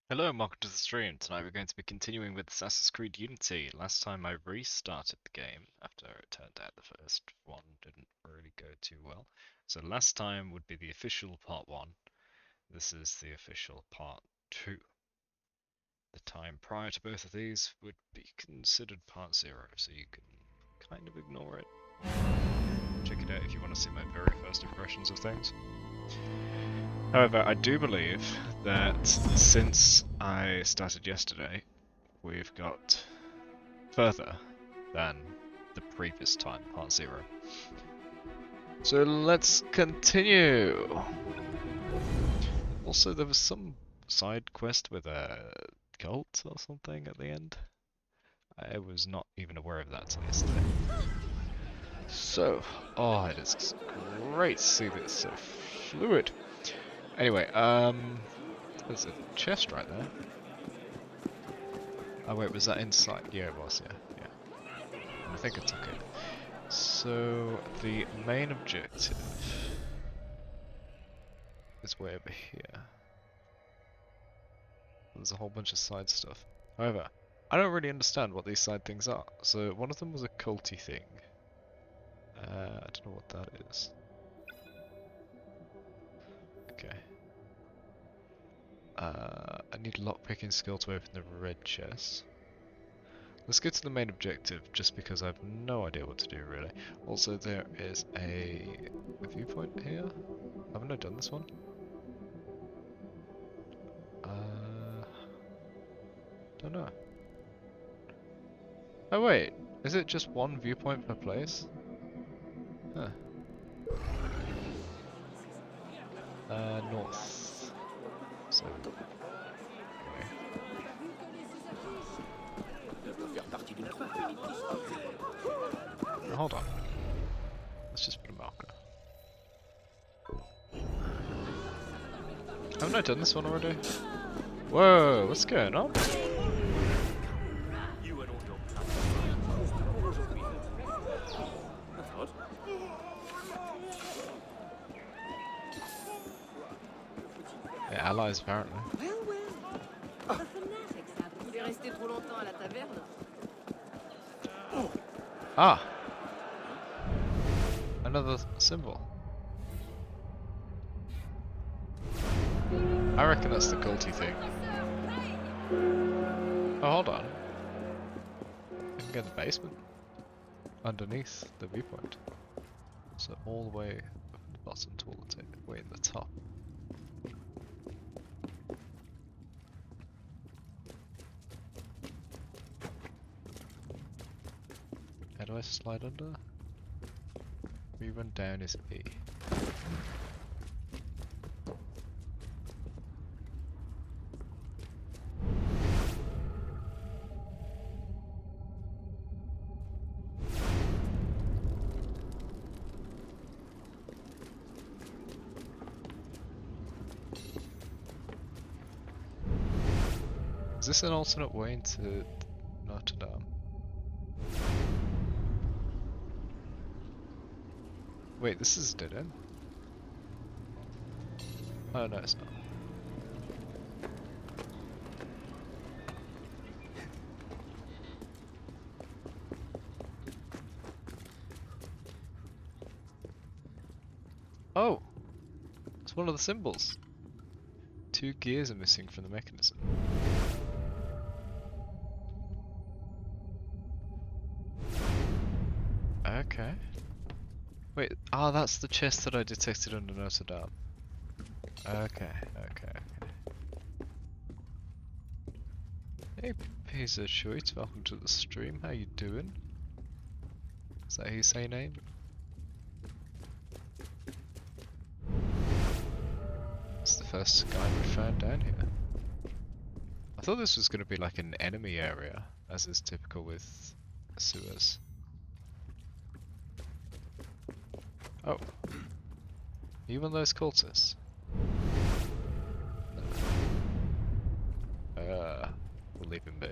Hello and welcome to the stream. Tonight we're going to be continuing with Assassin's Creed Unity. Last time I restarted the game after it turned out the first one didn't really go too well. So last time would be the official part 1. This is the official part 2. The time prior to both of these would be considered part 0, so you can kind of ignore it. Check it out if you want to see my very first impressions of things. However, I do believe that since I started yesterday, we've got further than the previous time, part 0. So let's continue! Also, there was some side quest with a cult or something at the end. I was not even aware of that till yesterday. So, oh, it is great to see that it's so fluid. Anyway, there's a chest right there. Oh wait, was that inside? Yeah, it was, yeah. I think I took it. So, the main objective is way over here. There's a whole bunch of side stuff. However, I don't really understand what these side things are. So, one of them was a culty thing. I don't know what that is. Okay. I need a lockpicking skill to open the red chest. Let's go to the main objective, just because I have no idea what to do, really. Also, there is a viewpoint here. Haven't I done this one? Don't know. Oh wait, is it just one viewpoint per place? Huh. North. So, anyway. Hold on. Let's just put a marker. Haven't I done this one already? Whoa, what's going on? Yeah, allies apparently. Ah! Another symbol. I reckon that's the culty thing. Oh, hold on. I can get the basement. Underneath the viewpoint. So all the way from the bottom to all the way in the top. How do I slide under? Rerun down is E. Is this an alternate way into Notre Dame? Wait, this is dead end? Oh no, it's not. Oh! It's one of the symbols. 2 gears are missing from the mechanism. Okay. Wait, that's the chest that I detected under Notre Dame. Okay. Hey, Pizza Choice, welcome to the stream. How you doing? Is that how you say name? It's the first guy we found down here. I thought this was going to be like an enemy area, as is typical with sewers. Oh. Are you one of those cultists? No. We'll leave him be.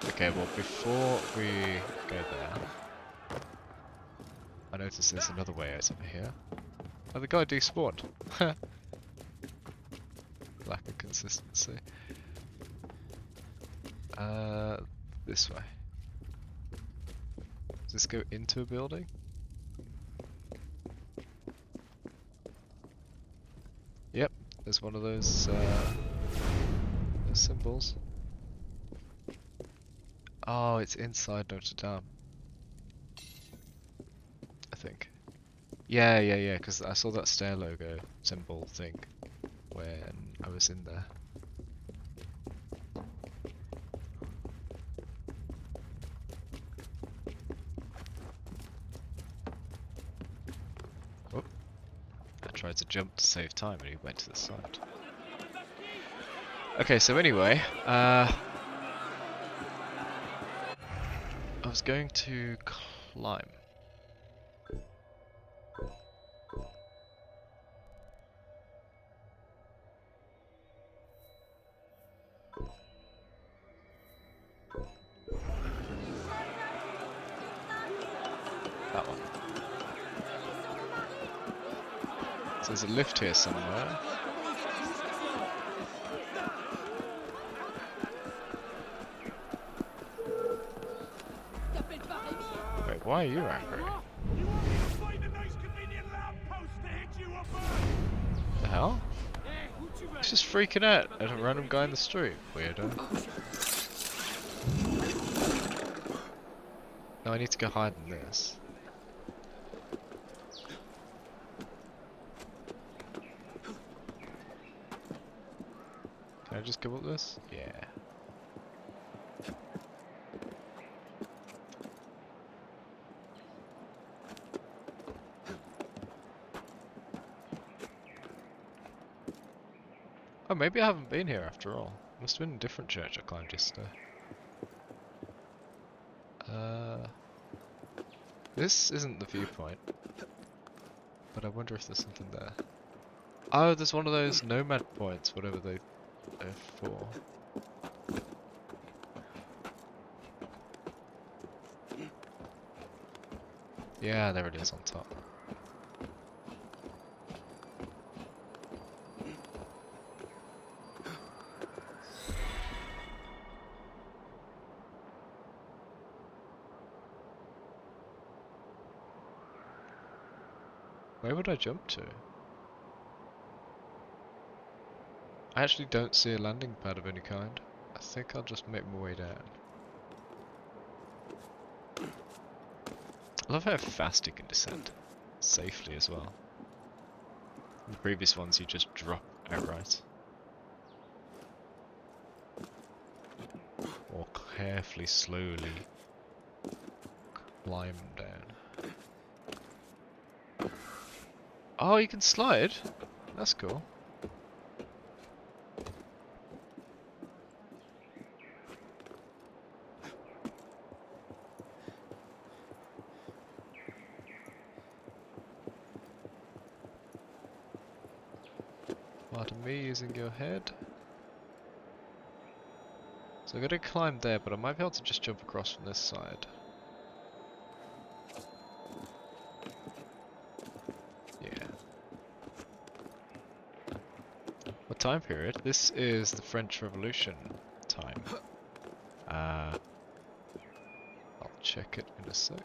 Okay, well before we go there, I noticed there's another way out over here. Oh, the guy despawned. Lack of consistency. This way. Does this go into a building? Yep, there's one of those symbols. Oh, it's inside Notre Dame. I think. Yeah, because I saw that stair logo symbol thing when I was in there. Oh, I tried to jump to save time and he went to the side. Okay, so anyway, I was going to climb. That one. So there's a lift here somewhere. Wait, why are you angry? The hell? He's just freaking out at a random guy in the street. Weirdo. No, I need to go hide in this. Can I just go up this? Yeah. Oh, maybe I haven't been here after all. Must have been a different church I climbed yesterday. This isn't the viewpoint, but I wonder if there's something there. Oh, there's one of those nomad points, whatever they're for. Yeah, there it is on top. Where would I jump to? I actually don't see a landing pad of any kind. I think I'll just make my way down. I love how fast you can descend. Safely as well. In the previous ones you just drop outright. Or carefully, slowly climb down. Oh, you can slide? That's cool. Pardon me using your head. So I'm gonna climb there, but I might be able to just jump across from this side. Yeah. What time period? This is the French Revolution time. I'll check it in a sec.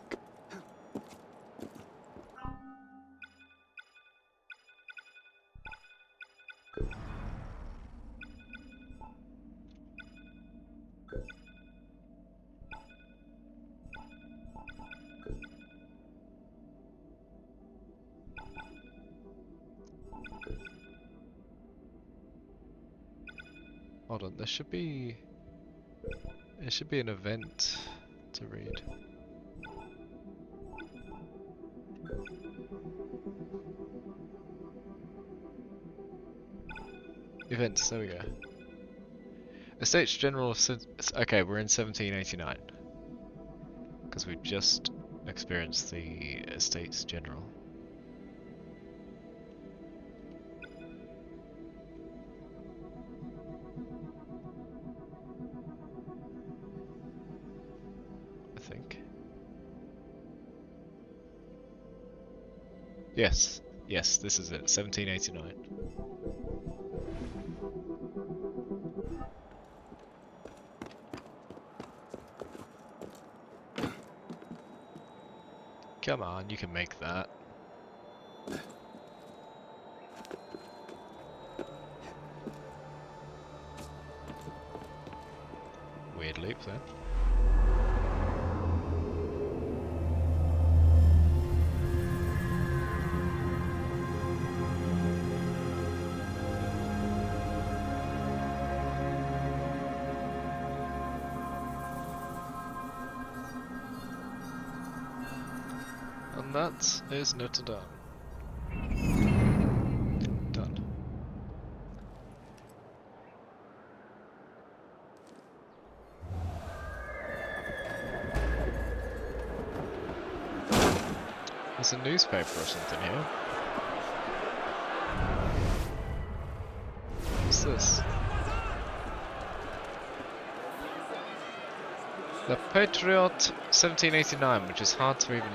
Hold on, there should be an event to read. Events, there we go. Estates General of... Okay, we're in 1789. Because we've just experienced the Estates General. I think. Yes. Yes, this is it, 1789. Come on, you can make that. Weird loop there. And that is Notre Dame. Done. There's a newspaper or something here. What's this? The Patriot 1789, which is hard to even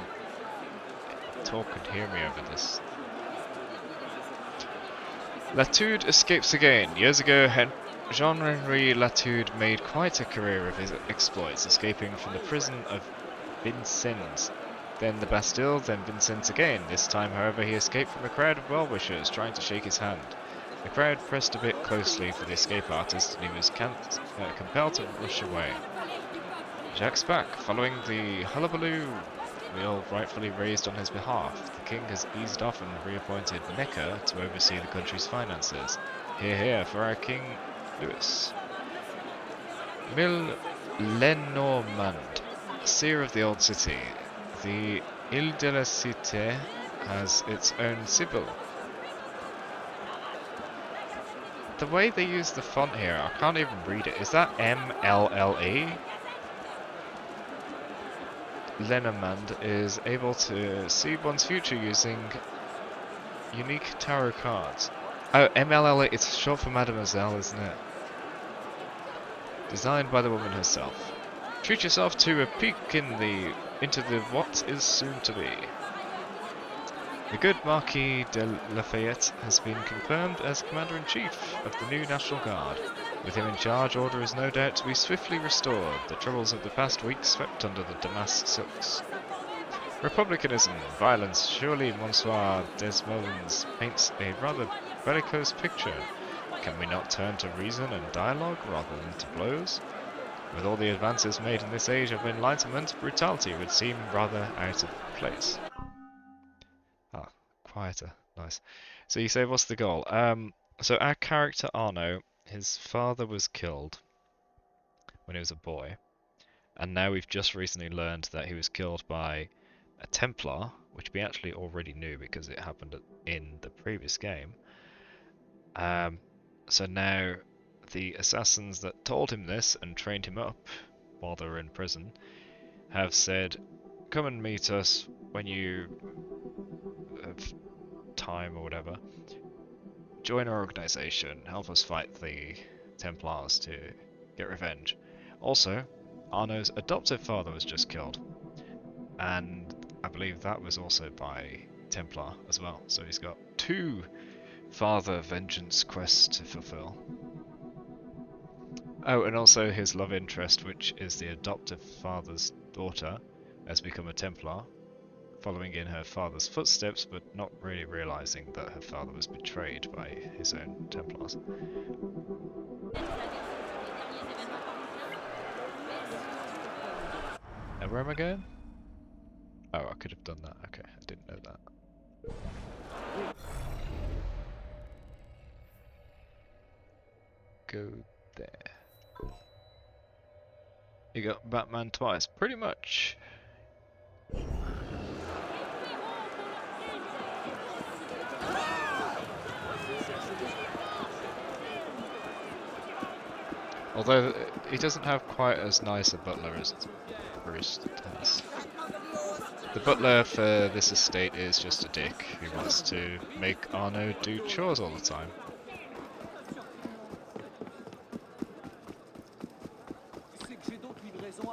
talk and hear me over this. Latude escapes again. Years ago, Jean-Henri Latude made quite a career of his exploits, escaping from the prison of Vincennes, then the Bastille, then Vincennes again. This time, however, he escaped from a crowd of well-wishers trying to shake his hand. The crowd pressed a bit closely for the escape artist, and he was compelled to rush away. Jacques back, following the hullabaloo we all rightfully raised on his behalf. The king has eased off and reappointed Necker to oversee the country's finances. Hear, hear for our King Louis. Mille Lenormand, seer of the old city. The Ile de la Cité has its own sibyl. The way they use the font here, I can't even read it. Is that M-L-L-E? Lenormand is able to see one's future using unique tarot cards. Oh, MLL, it's short for Mademoiselle, isn't it? Designed by the woman herself. Treat yourself to a peek into the what is soon to be. The good Marquis de Lafayette has been confirmed as Commander-in-Chief of the new National Guard. With him in charge, order is no doubt to be swiftly restored. The troubles of the past week swept under the damask silks. Republicanism, violence, surely Monsieur Desmoulins paints a rather bellicose picture. Can we not turn to reason and dialogue rather than to blows? With all the advances made in this age of enlightenment, brutality would seem rather out of place. Ah, quieter. Nice. So you say, what's the goal? So our character Arno, his father was killed when he was a boy, and now we've just recently learned that he was killed by a Templar, which we actually already knew because it happened in the previous game. So now the assassins that told him this and trained him up while they were in prison have said, come and meet us when you have time or whatever. Join our organization, help us fight the Templars to get revenge. Also, Arno's adoptive father was just killed, and I believe that was also by Templar as well, so he's got two father vengeance quests to fulfill. Oh, and also his love interest, which is the adoptive father's daughter, has become a Templar, following in her father's footsteps, but not really realizing that her father was betrayed by his own Templars. Now where am I going? Oh, I could have done that. Okay, I didn't know that. Go there. You got Batman twice, pretty much. Although he doesn't have quite as nice a butler as Bruce does. The butler for this estate is just a dick who wants to make Arno do chores all the time.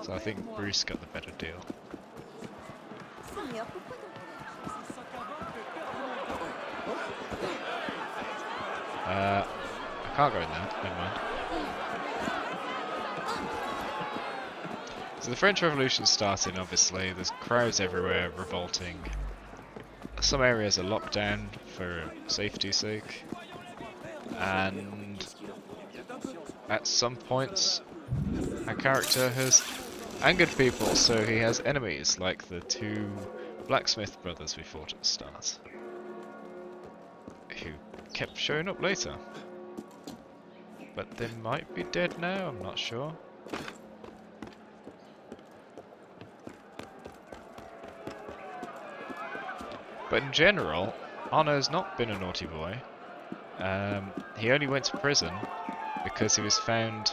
So I think Bruce got the better deal. I can't go in there, never mind. So the French Revolution started, obviously, there's crowds everywhere revolting. Some areas are locked down for safety's sake. And at some points, our character has angered people, so he has enemies, like the two blacksmith brothers we fought at the start, who kept showing up later. But they might be dead now, I'm not sure. But in general, Arno's not been a naughty boy. He only went to prison because he was found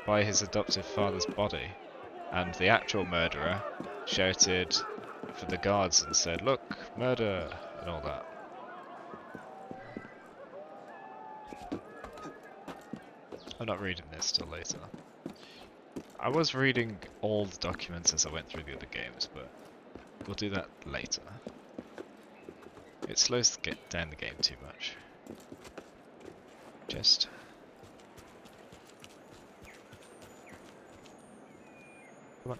by his adoptive father's body, and the actual murderer shouted for the guards and said, "Look, murder," and all that. I'm not reading this till later. I was reading all the documents as I went through the other games, but we'll do that later. It slows down the game too much. Just... Come on.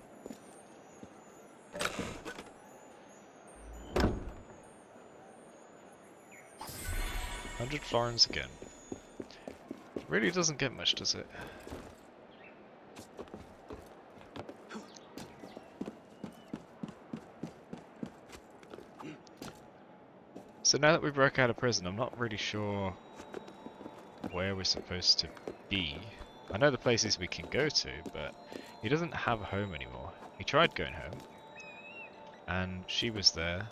100 florins again. Really doesn't get much, does it? So now that we broke out of prison, I'm not really sure where we're supposed to be. I know the places we can go to, but he doesn't have a home anymore. He tried going home, and she was there,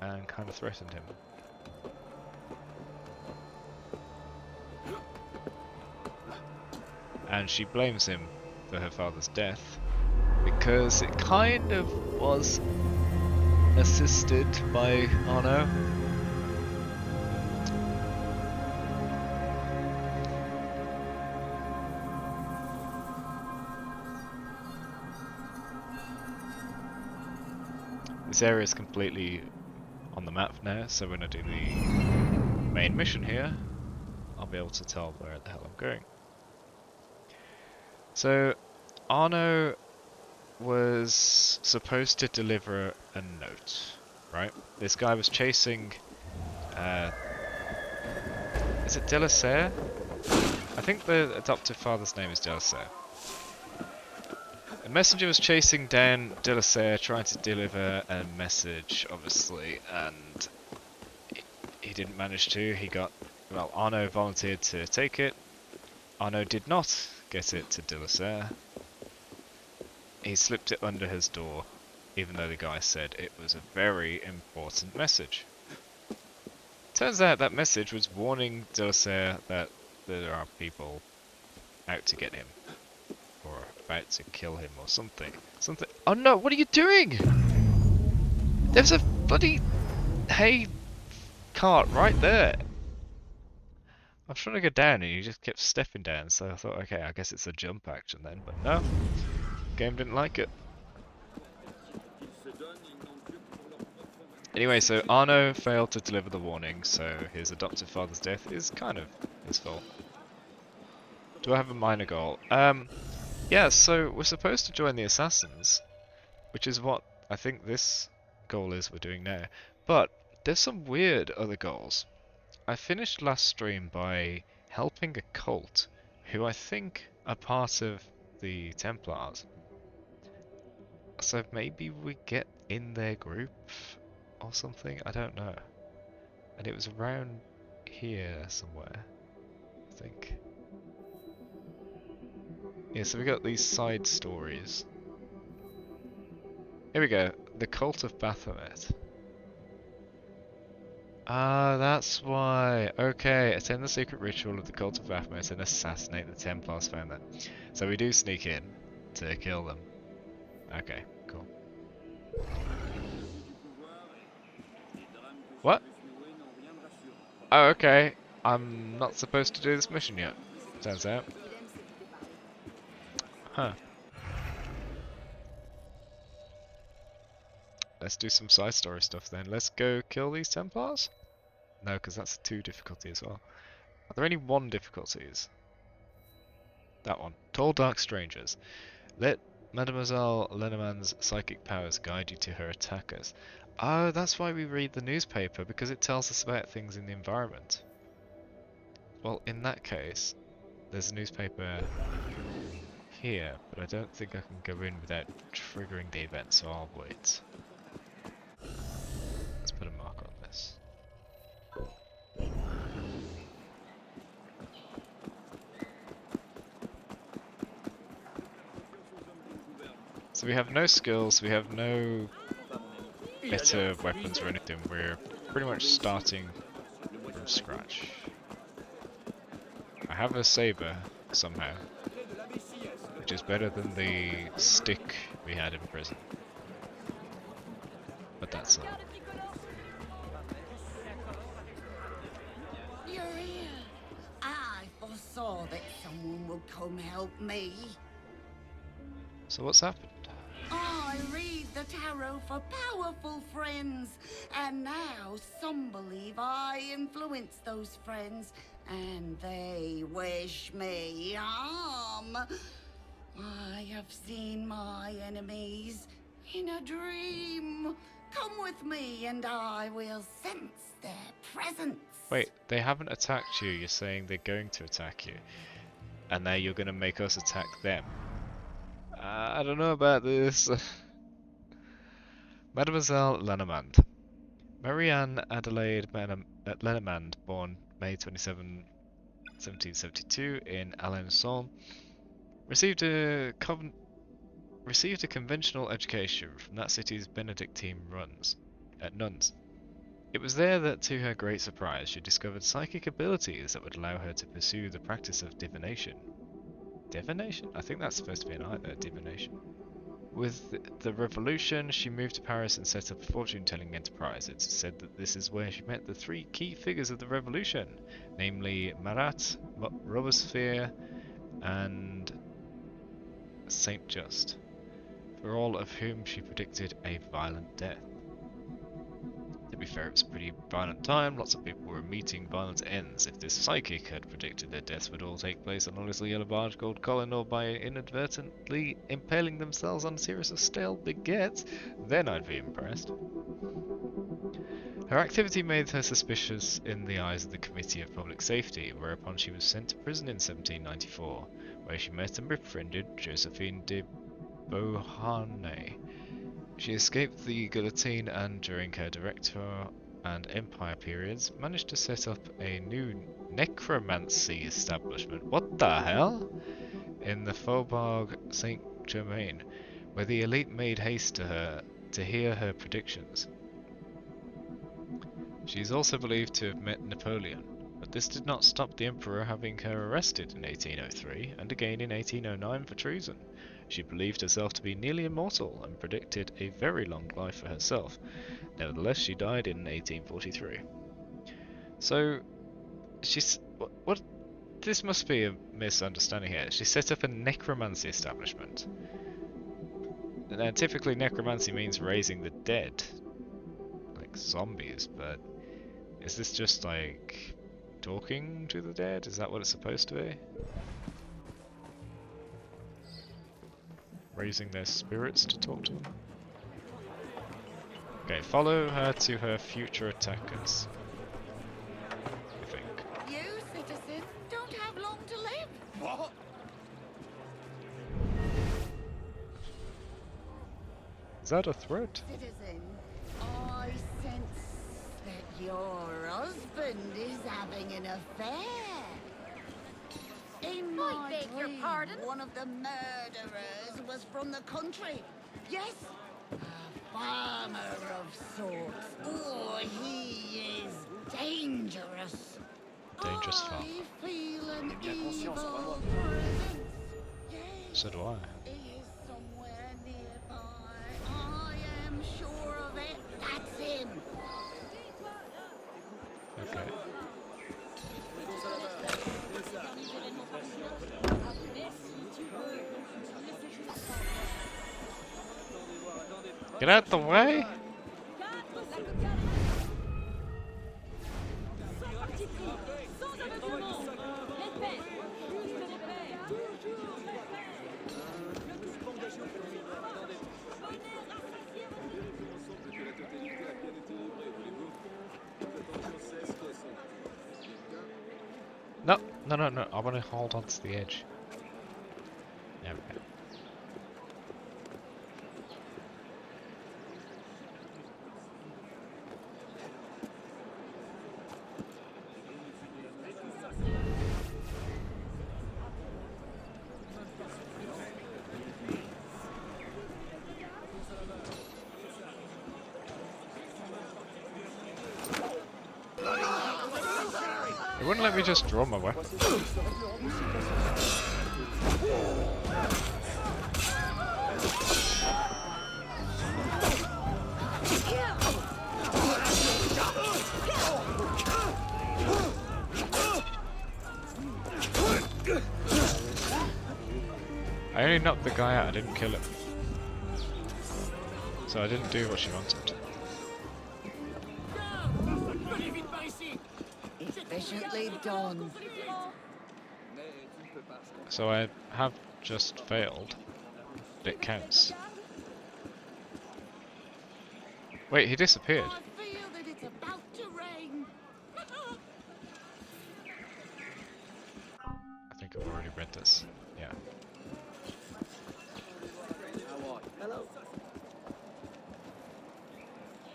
and kind of threatened him. And she blames him for her father's death, because it kind of was assisted by Arno. This area is completely on the map now, so when I do the main mission here, I'll be able to tell where the hell I'm going. So, Arno was supposed to deliver a note, right? This guy was chasing, is it Delaserre? I think the adoptive father's name is Delaserre. A messenger was chasing down Delaserre, trying to deliver a message, obviously, and he didn't manage to. He got, well, Arno volunteered to take it. Arno did not get it to Delaserre. He slipped it under his door, even though the guy said it was a very important message. Turns out that message was warning Delaserre that there are people out to get him, or about to kill him, or something. Oh no, what are you doing? There's a bloody hay cart right there. I was trying to go down and you just kept stepping down, so I thought, okay, I guess it's a jump action then, but no. Game didn't like it. Anyway, so Arno failed to deliver the warning, so his adoptive father's death is kind of his fault. Do I have a minor goal? Yeah, so we're supposed to join the assassins, which is what I think this goal is we're doing now. But there's some weird other goals. I finished last stream by helping a cult who I think are part of the Templars. So maybe we get in their group or something, I don't know. And it was around here somewhere, I think. Yeah, so we got these side stories. Here we go, the Cult of Baphomet. Ah, that's why. Okay, attend the secret ritual of the Cult of Baphomet and assassinate the Templars found there. So we do sneak in to kill them. Okay, cool. What? Oh, okay. I'm not supposed to do this mission yet, turns out. Huh. Let's do some side story stuff then. Let's go kill these Templars? No, because that's a 2 difficulty as well. Are there any 1 difficulties? That one. Tall Dark Strangers. Let Mademoiselle Lenormand's psychic powers guide you to her attackers. Oh, that's why we read the newspaper, because it tells us about things in the environment. Well, in that case, there's a newspaper here, but I don't think I can go in without triggering the event, so I'll wait. Let's put a mark on this. So we have no skills, we have no better weapons or anything, we're pretty much starting from scratch. I have a saber, somehow, which is better than the stick we had in prison. But that's all. You're here. I foresaw that someone would come help me. So what's happened? I read the tarot for powerful friends, and now some believe I influence those friends, and they wish me harm. I have seen my enemies in a dream. Come with me, and I will sense their presence. Wait, they haven't attacked you, you're saying they're going to attack you. And now you're going to make us attack them. I don't know about this. Mademoiselle Lenormand. Marianne Adelaide Lenormand, born May 27, 1772 in Alençon, received a conventional education from that city's Benedictine nuns. It was there that, to her great surprise, she discovered psychic abilities that would allow her to pursue the practice of divination. Divination? I think that's supposed to be an I there, divination. With the revolution, she moved to Paris and set up a fortune-telling enterprise. It's said that this is where she met the 3 key figures of the revolution, namely Marat, Robespierre, and Saint Just, for all of whom she predicted a violent death. To be fair, it was a pretty violent time, lots of people were meeting violent ends. If this psychic had predicted their deaths would all take place on a little yellow barge called Colin, or by inadvertently impaling themselves on a series of stale baguettes, then I'd be impressed. Her activity made her suspicious in the eyes of the Committee of Public Safety, whereupon she was sent to prison in 1794, where she met and befriended Josephine de Beauharnais. She escaped the guillotine and, during her Director and Empire periods, managed to set up a new necromancy establishment. What the hell? In the Faubourg Saint-Germain, where the elite made haste to hear her predictions. She is also believed to have met Napoleon, but this did not stop the Emperor having her arrested in 1803 and again in 1809 for treason. She believed herself to be nearly immortal and predicted a very long life for herself. Nevertheless, she died in 1843. So, what? This must be a misunderstanding here. She set up a necromancy establishment. Now, typically necromancy means raising the dead, like zombies, but is this just like talking to the dead? Is that what it's supposed to be? Raising their spirits to talk to them? Okay, follow her to her future attackers. I think. You, citizen, don't have long to live. What? Is that a threat? Citizen, I sense that your husband is having an affair. In my beg your dream, pardon? one of the murderers was from the country. Yes, a farmer of sorts. Oh, he is dangerous. Dangerous farmer. I feel an bien conscient, c'est pas moi. evil presence. Yes. So do I. He is somewhere nearby. I am sure of it. That's him. Okay. Get out the way! No, no, no, no. I want to hold on to the edge. There we go. It wouldn't let me just draw my weapon. I only knocked the guy out, I didn't kill him. So I didn't do what she wanted. Efficiently done. So I have just failed. But it counts. Wait, he disappeared. I feel that it's about to rain. I think I've already read this. Yeah.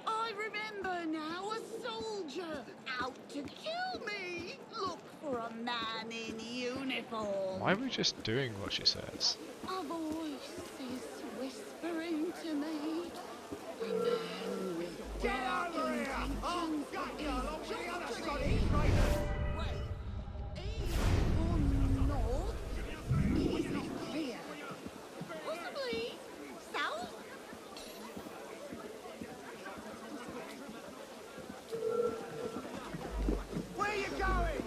I remember now, a soldier out to kill me. Look for a man in uniform. Why are we just doing what she says? A voice is whispering to me. A man with dark intentions is judging. Wait, east or north? It is not clear. Possibly south? Where you going?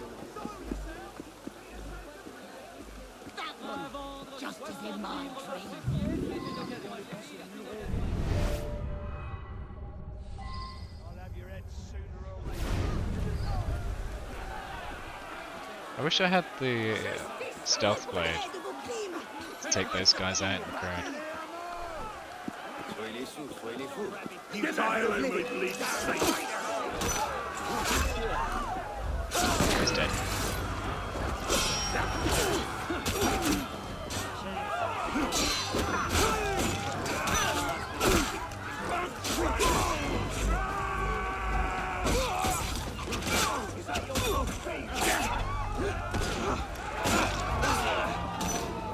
That one, just as in my dream. I'll have your head sooner or later. I wish I had the stealth blade to take those guys out in the crowd. This island would bleed safe. He's dead.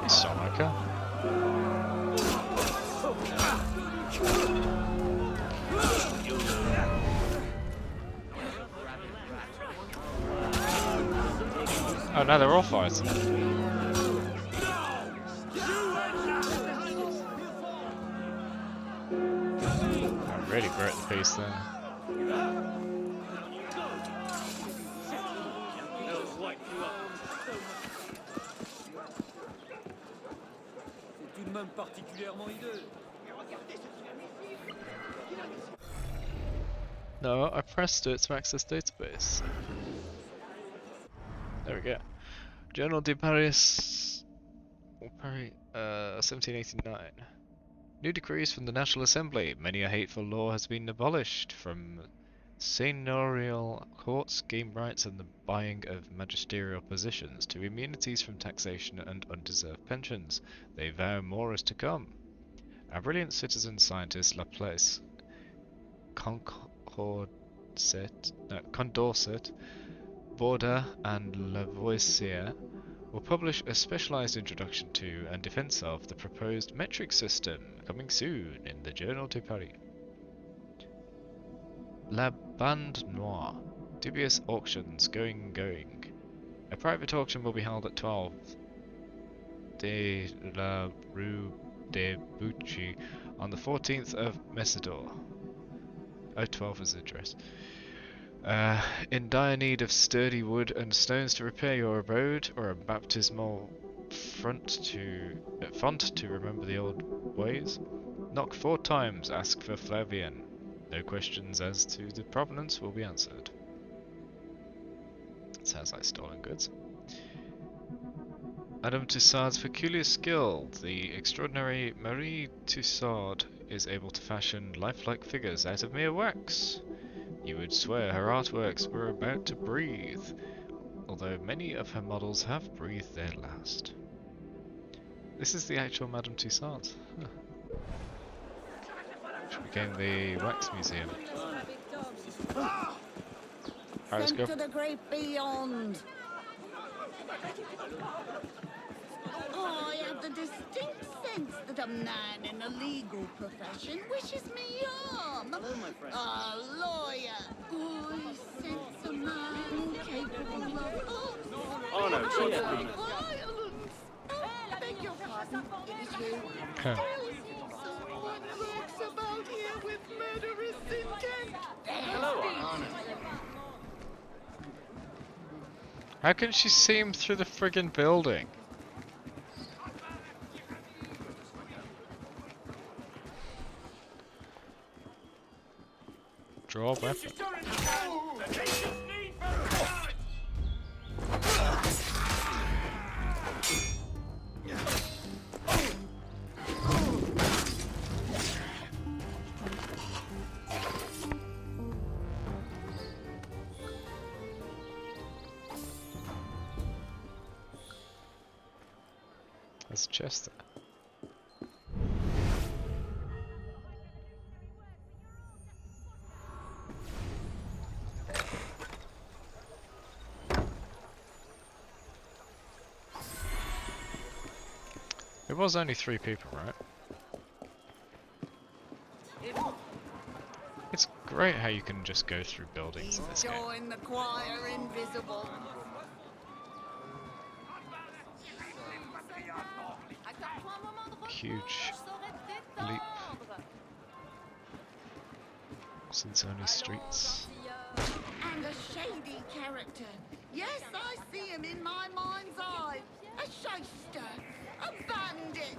Sonica? Oh no, they're all fighting. I really broke the piece there. C'est tout de même particulièrement hideux. No, I pressed it to access database. There we go. Journal de Paris, 1789. New decrees from the National Assembly. Many a hateful law has been abolished. From seigneurial courts, game rights, and the buying of magisterial positions, to immunities from taxation and undeserved pensions. They vow more is to come. Our brilliant citizen scientist Laplace Condorcet, Borda, and Lavoisier will publish a specialized introduction to and defense of the proposed metric system, coming soon in the Journal de Paris. La Bande Noire. Dubious auctions going. A private auction will be held at 12 de la Rue de Bucci on the 14th of Messidor. 012 is the address. In dire need of sturdy wood and stones to repair your abode, or a baptismal font to remember the old ways, knock 4 times, ask for Flavian. No questions as to the provenance will be answered. It sounds like stolen goods. Madame Tussaud's peculiar skill. The extraordinary Marie Tussaud is able to fashion lifelike figures out of mere wax. You would swear her artworks were about to breathe. although many of her models have breathed their last. This is the actual Madame Toussaint. Huh. She became the wax museum. Alright, let's go. Sent to the great beyond. I have the distinct sense that a man in the legal profession wishes me harm. Hello, my friend. A lawyer. I sense a man capable of Oh no, chill out. violence. Oh, beg your pardon. It is you. Huh. Someone lurks about here with murderous intent. Hello, Anna. How can she see him through the friggin' building? Draw a weapon. There's a chest there. It was only 3 people, right? It's great how you can just go through buildings in this game. Join the choir invisible. Huge leap. Since only streets. And a shady character. Yes, I see him in my mind's eye. A shyster. A bandit.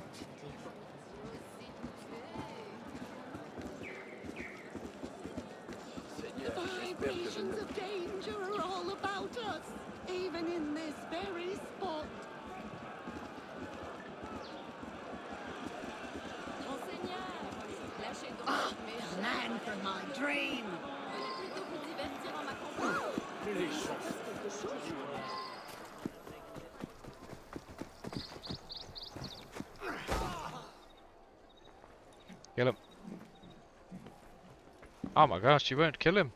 The vibrations of danger are all about us, even in this very spot. Ah, the man from my dream. Kill him. Oh my gosh, you won't kill him.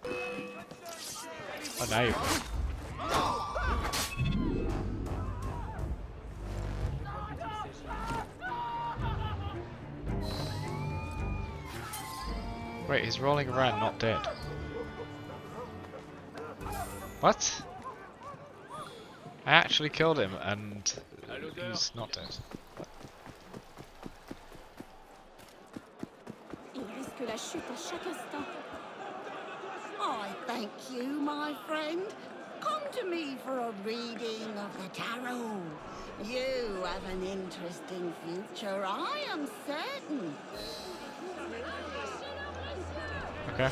Oh, now you. Wait, he's rolling around, not dead. What? I actually killed him and he's not dead. Il risque la chute à chaque instant. I thank you, my friend. Come to me for a reading of the tarot. You have an interesting future, I am certain. Okay.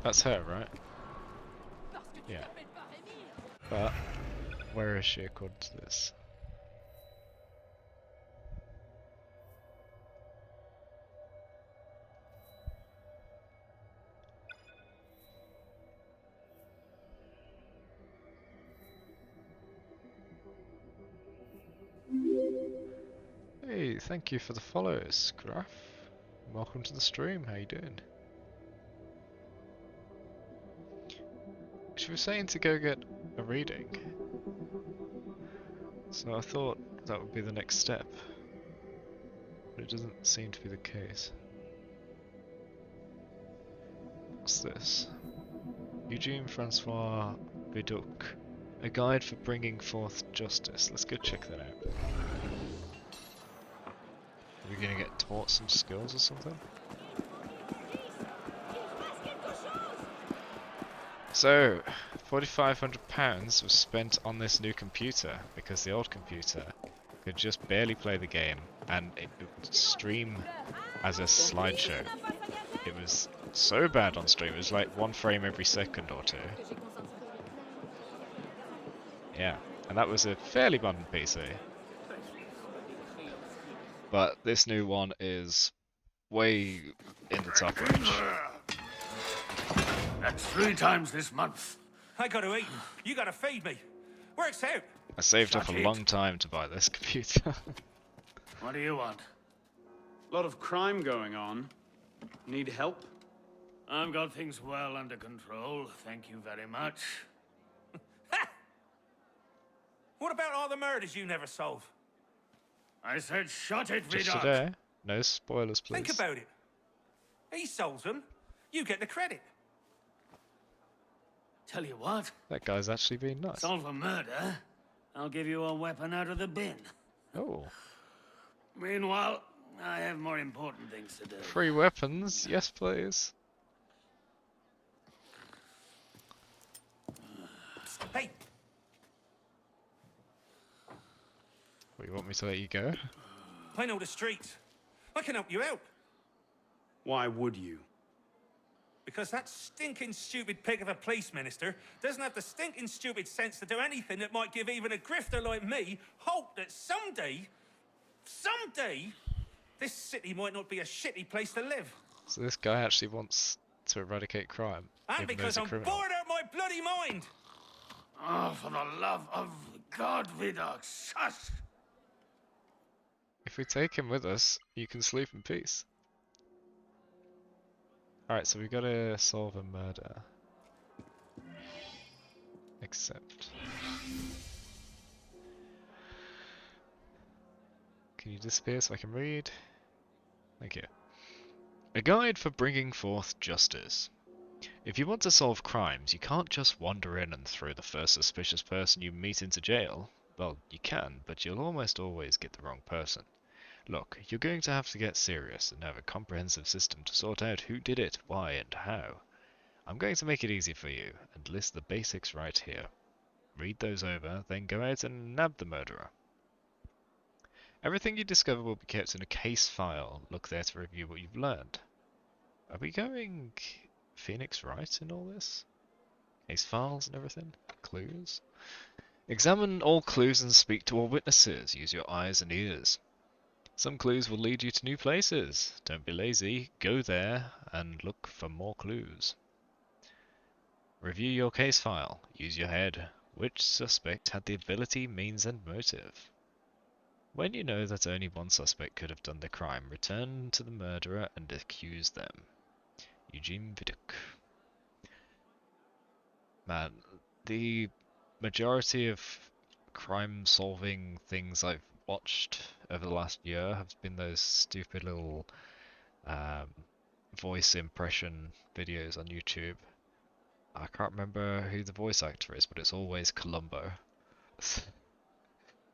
That's her, right? Yeah. But where is she according to this? Hey, thank you for the follows, Graf. Welcome to the stream, how you doing? She was saying to go get a reading, so I thought that would be the next step, but it doesn't seem to be the case. What's this? Eugene Francois Viduc, a guide for bringing forth justice. Let's go check that out. Are we gonna get taught some skills or something? So, £4,500 was spent on this new computer because the old computer could just barely play the game and it would stream as a slideshow. It was so bad on stream, it was like 1 frame every second or 2. Yeah, and that was a fairly modern PC. but this new one is way in the top range. That's 3 times this month. I gotta eat. You gotta feed me. Works out. I saved up Shut a it. long time to buy this computer. What do you want? Lot of crime going on. Need help? I've got things well under control, thank you very much. What about all the murders you never solve? I said shut it, Just Vidocq. today. No spoilers, please. Think about it. He solves them. You get the credit. Tell you what, That guy's actually being nice. solve a murder, I'll give you a weapon out of the bin. Oh, Meanwhile, I have more important things to do. free weapons, yes please. Hey, What, you want me to let you go? I know the streets. I can help you out. Why would you? Because that stinking stupid pig of a police minister doesn't have the stinking stupid sense to do anything that might give even a grifter like me hope that someday, this city might not be a shitty place to live. So this guy actually wants to eradicate crime, And even though because he's a I'm criminal. bored out my bloody mind. Oh, for the love of God, Vidocq, shush! If we take him with us, you can sleep in peace. Alright, so we gotta solve a murder. Accept. Can you disappear so I can read? Thank you. A guide for bringing forth justice. If you want to solve crimes, you can't just wander in and throw the first suspicious person you meet into jail. Well, you can, but you'll almost always get the wrong person. Look, you're going to have to get serious and have a comprehensive system to sort out who did it, why, and how. I'm going to make it easy for you, and list the basics right here. Read those over, then go out and nab the murderer. Everything you discover will be kept in a case file. Look there to review what you've learned. Are we going Phoenix Wright in all this? Case files and everything? Clues? Examine all clues and speak to all witnesses. Use your eyes and ears. Some clues will lead you to new places. Don't be lazy. Go there and look for more clues. Review your case file. Use your head. Which suspect had the ability, means, and motive? When you know that only one suspect could have done the crime, return to the murderer and accuse them. Eugene Vidocq. Man, the majority of crime-solving things I've watched over the last year have been those stupid little voice impression videos on YouTube. I can't remember who the voice actor is, but it's always Columbo.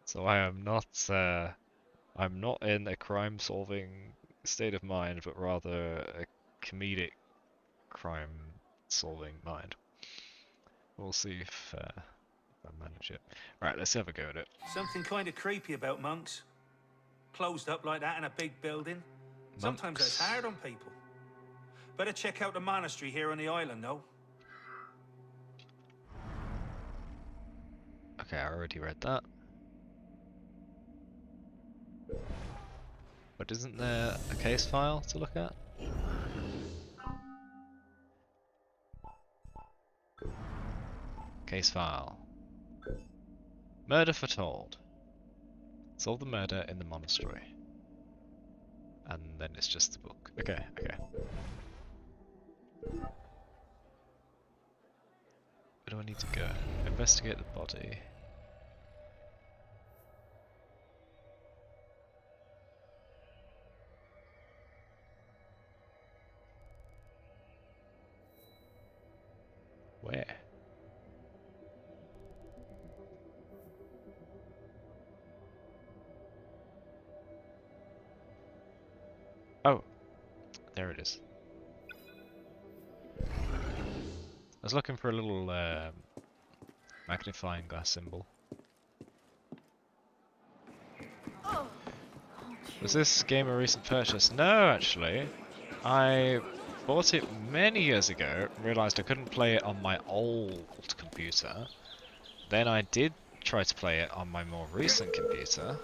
So I'm not in a crime-solving state of mind, but rather a comedic crime-solving mind. We'll see if I manage it. Right, let's have a go at it. Something kind of creepy about monks. Closed up like that in a big building. Sometimes that's Monks. hard on people. Better check out the monastery here on the island, though. Okay, I already read that. But isn't there a case file to look at? Case file. Murder foretold. Solve the murder in the monastery. And then it's just the book. Okay, okay. Where do I need to go? Investigate the body. Where? Oh, there it is. I was looking for a little magnifying glass symbol. Was this game a recent purchase? No, actually. I bought it many years ago, realised I couldn't play it on my old computer. Then I did try to play it on my more recent computer,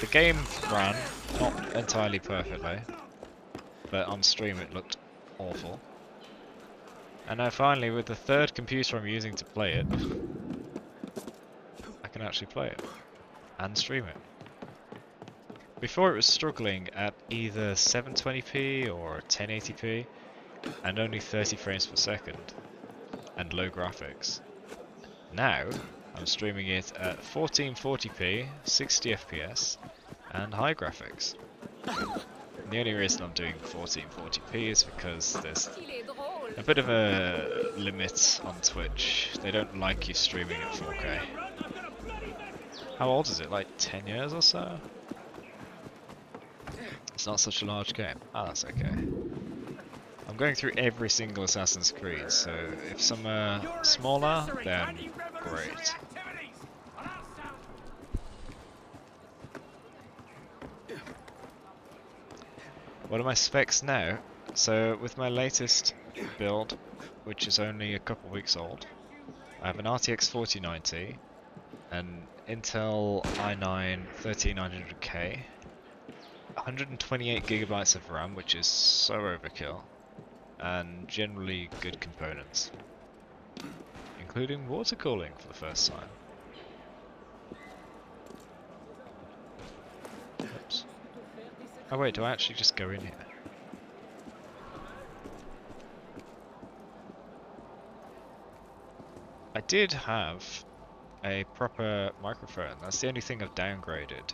The game ran not entirely perfectly, but on stream it looked awful. And now finally, with the third computer I'm using to play it, I can actually play it and stream it. Before it was struggling at either 720p or 1080p and only 30 frames per second and low graphics. Now I'm streaming it at 1440p, 60 FPS and high graphics. And the only reason I'm doing 1440p is because there's a bit of a limit on Twitch. They don't like you streaming at 4K. How old is it? Like 10 years or so? It's not such a large game. Ah, that's okay. I'm going through every single Assassin's Creed, so if some are smaller, then great. What are my specs now? So with my latest build, which is only a couple weeks old, I have an RTX 4090, an Intel i9 13900K, 128 gigabytes of RAM, which is so overkill, and generally good components, including water cooling for the first time. Oops. Oh wait, do I actually just go in here? I did have a proper microphone. That's the only thing I've downgraded,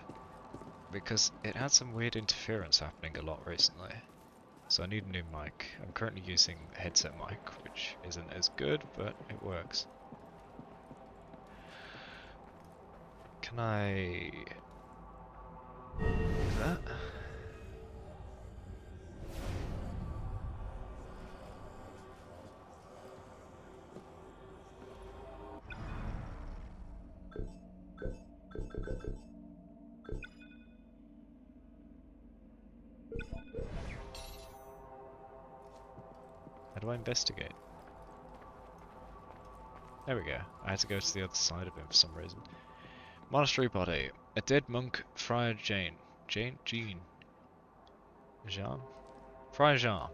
because it had some weird interference happening a lot recently. So I need a new mic. I'm currently using a headset mic, which isn't as good, but it works. Can I do that? How do I investigate? There we go. I had to go to the other side of him for some reason. Monastery body. A dead monk, Friar Jean. Jean? Jean? Jean? Friar Jean.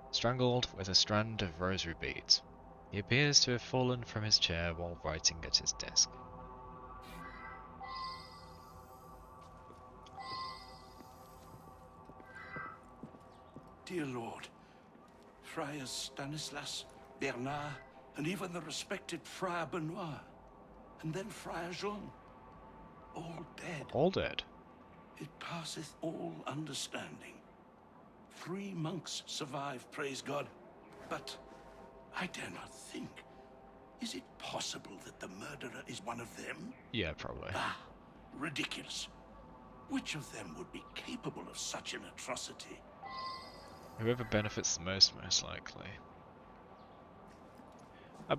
Strangled with a strand of rosary beads. He appears to have fallen from his chair while writing at his desk. Dear Lord, Friars Stanislas, Bernard, and even the respected Friar Benoit, and then Friar Jean, all dead. All dead? It passeth all understanding. 3 monks survive, praise God, but I dare not think. Is it possible that the murderer is one of them? Yeah, probably. Ah, ridiculous. Which of them would be capable of such an atrocity? Whoever benefits the most likely.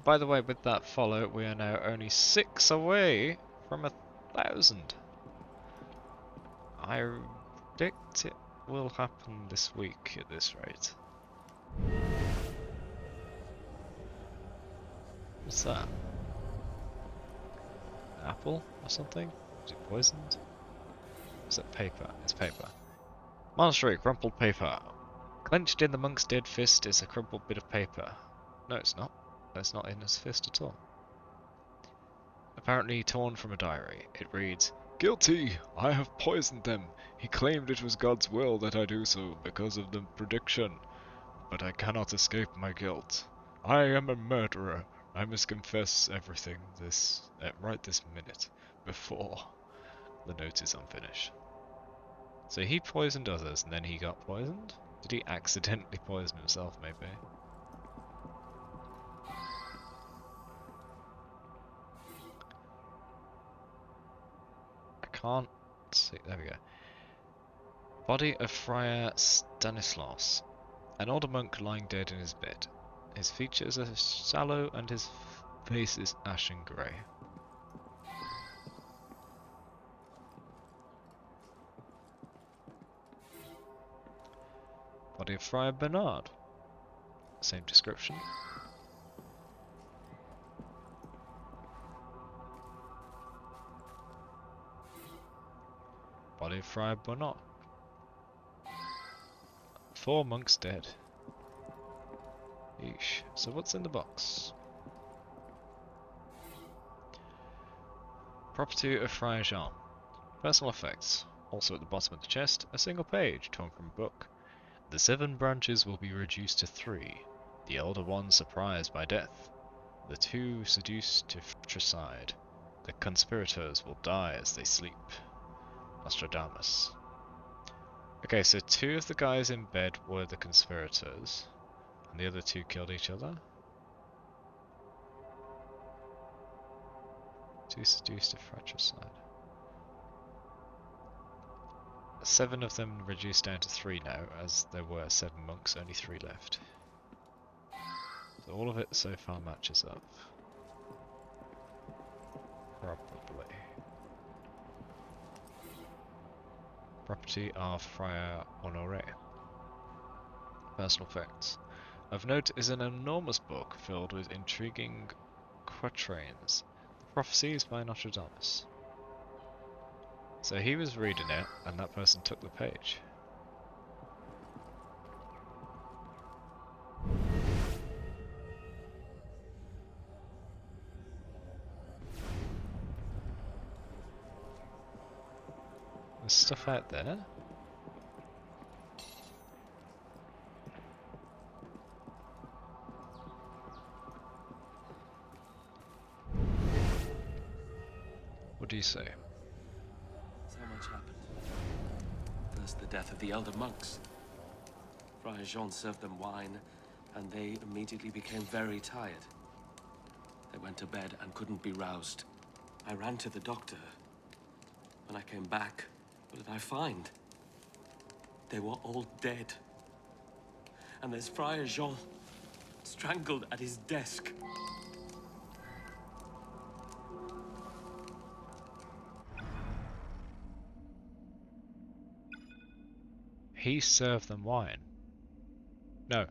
By the way, with that follow, we are now only 6 away from 1,000. I predict it will happen this week at this rate. What's that? An apple or something? Is it poisoned? Is it paper? It's paper. Monastery, crumpled paper. Clenched in the monk's dead fist is a crumpled bit of paper. No, it's not. That's not in his fist at all. Apparently torn from a diary. It reads, "Guilty! I have poisoned them. He claimed it was God's will that I do so because of the prediction. But I cannot escape my guilt. I am a murderer. I must confess everything right this minute, before the note is unfinished." So he poisoned others and then he got poisoned? Did he accidentally poison himself, maybe? I can't see. There we go. Body of Friar Stanislas. An older monk lying dead in his bed. His features are sallow and his face is ashen grey. Body of Friar Bernard. Same description. body of Friar Bonnet. 4 monks dead. Yeesh. So what's in the box? Property of Friar Jean. Personal effects. Also at the bottom of the chest, a single page torn from a book. The 7 branches will be reduced to 3. The elder one surprised by death. The 2 seduced to fratricide. The conspirators will die as they sleep. Nostradamus. Okay, so 2 of the guys in bed were the conspirators, and the other 2 killed each other. 2 seduced to fratricide. 7 of them reduced down to 3 now, as there were 7 monks, only 3 left. So all of it so far matches up. Probably. Property of Friar Honoré. Personal effects. Of note is an enormous book filled with intriguing quatrains. The prophecies by Nostradamus. So he was reading it, and that person took the page. There's stuff out there. What do you say? So much happened. First, the death of the elder monks. Friar Jean served them wine, and they immediately became very tired. They went to bed and couldn't be roused. I ran to the doctor. When I came back, what did I find? They were all dead. And there's Friar Jean, strangled at his desk. He served them wine. No.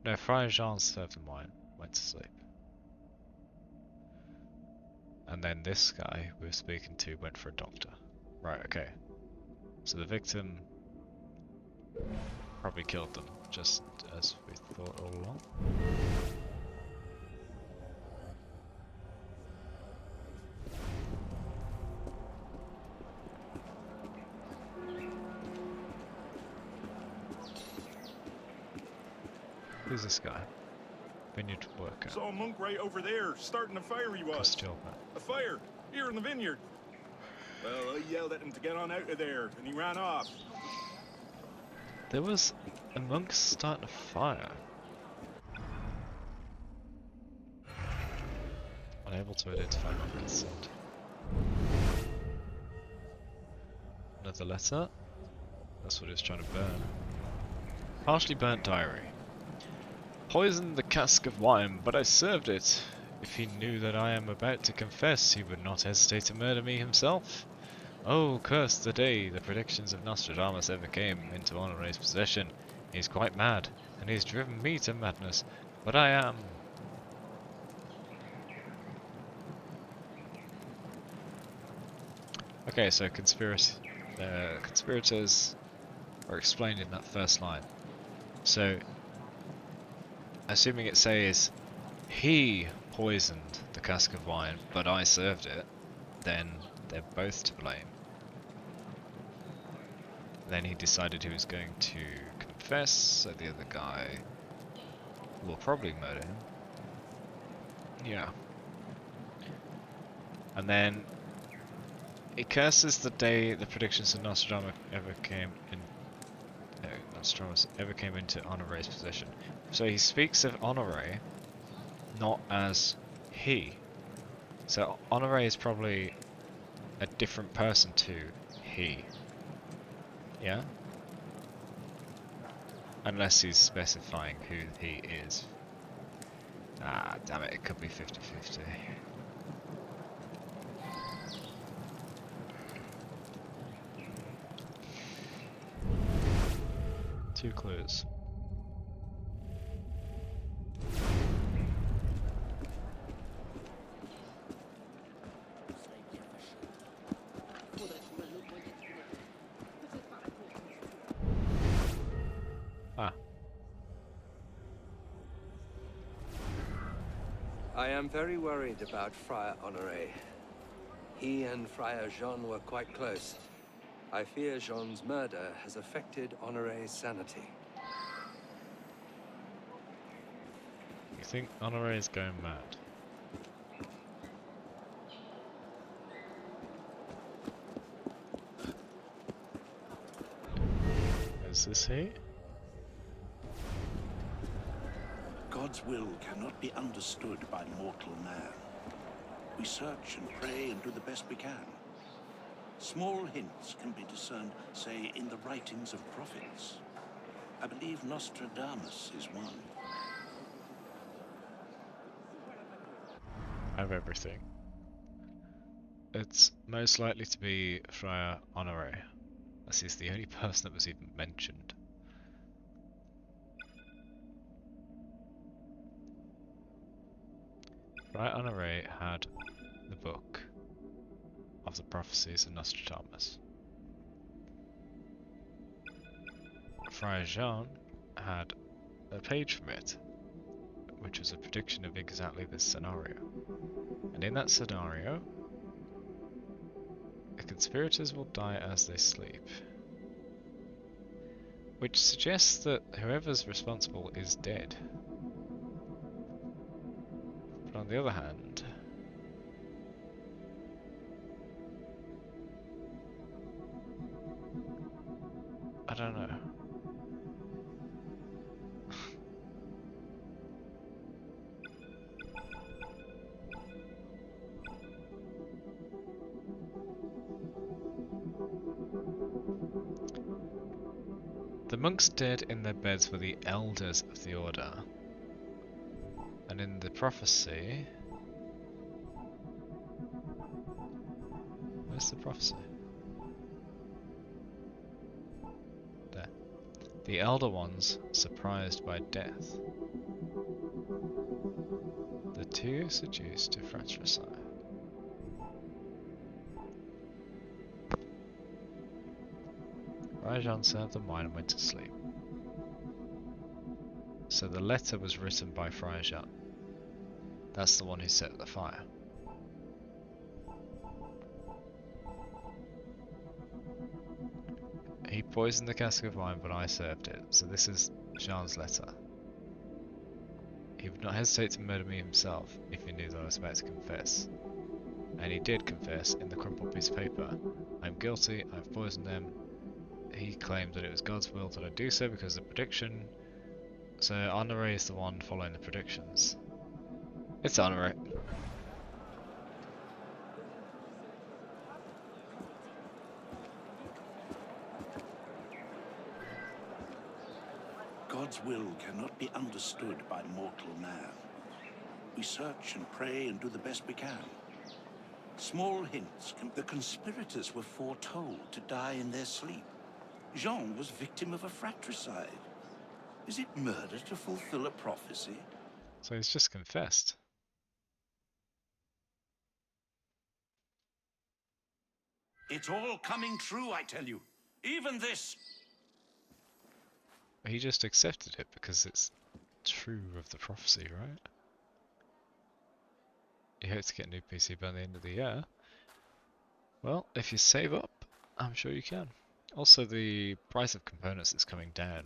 No, Friar Jean served them wine. Went to sleep. And then this guy we were speaking to went for a doctor. Right, okay. So the victim probably killed them, just as we thought all along. Who's this guy? Vineyard worker. Saw a monk right over there, starting a fire he was. Costume. A fire, here in the vineyard. Well, I yelled at him to get on out of there, and he ran off. There was a monk starting a fire. Unable to identify monk consent. Another letter. That's what he was trying to burn. Partially burnt diary. Poisoned the cask of wine, but I served it. If he knew that I am about to confess, he would not hesitate to murder me himself. Oh, curse the day the predictions of Nostradamus ever came into Honoré's possession. He is quite mad, and he has driven me to madness, but I am... Okay, so conspirators are explained in that first line. So, assuming it says, he poisoned the cask of wine, but I served it, then they're both to blame. Then he decided he was going to confess, so the other guy will probably murder him. Yeah. And then it curses the day the predictions of Nostradamus ever came in. Nostradamus ever came into Honoré's possession. So he speaks of Honoré not as he. So Honoré is probably a different person to he. Yeah? Unless he's specifying who he is. Ah, damn it, it could be 50-50. Two clues. I am very worried about Friar Honoré. He and Friar Jean were quite close. I fear Jean's murder has affected Honoré's sanity. You think Honoré is going mad? Is this he? God's will cannot be understood by mortal man. We search and pray and do the best we can. Small hints can be discerned, say, in the writings of prophets. I believe Nostradamus is one. I have everything. It's most likely to be Friar Honoré, as he's the only person that was even mentioned. Friar Honoré had the book of the prophecies of Nostradamus. Friar Jean had a page from it, which was a prediction of exactly this scenario. And in that scenario, the conspirators will die as they sleep. Which suggests that whoever's responsible is dead. But on the other hand, I don't know. The monks dead in their beds were the elders of the order. And in the prophecy... Where's the prophecy? There. The elder ones surprised by death. The two seduced to fratricide. Rajan served them wine and went to sleep. So the letter was written by Friar Jean. That's the one who set the fire. He poisoned the cask of wine, but I served it. So this is Jean's letter. He would not hesitate to murder me himself if he knew that I was about to confess. And he did confess in the crumpled piece of paper. I'm guilty, I've poisoned them. He claimed that it was God's will that I do so because of the prediction. So Honoré is the one following the predictions. It's Honoré. God's will cannot be understood by mortal man. We search and pray and do the best we can. Small hints can... The conspirators were foretold to die in their sleep. Jean was victim of a fratricide. Is it murder to fulfill a prophecy? So he's just confessed. It's all coming true, I tell you. Even this. He just accepted it because it's true of the prophecy, right? You hope to get a new PC by the end of the year. Well, if you save up, I'm sure you can. Also, the price of components is coming down.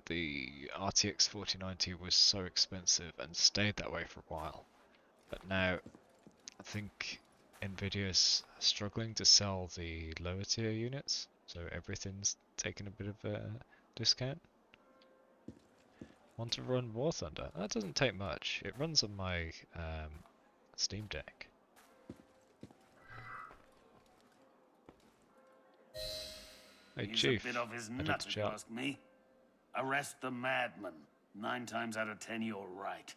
The RTX 4090 was so expensive and stayed that way for a while. But now, I think Nvidia's struggling to sell the lower tier units, so everything's taking a bit of a discount. Want to run War Thunder? That doesn't take much. It runs on my Steam Deck. Hey, He's Chief. a bit of his I nut, did if you job. ask me. Arrest the madman. 9 times out of 10, you're right.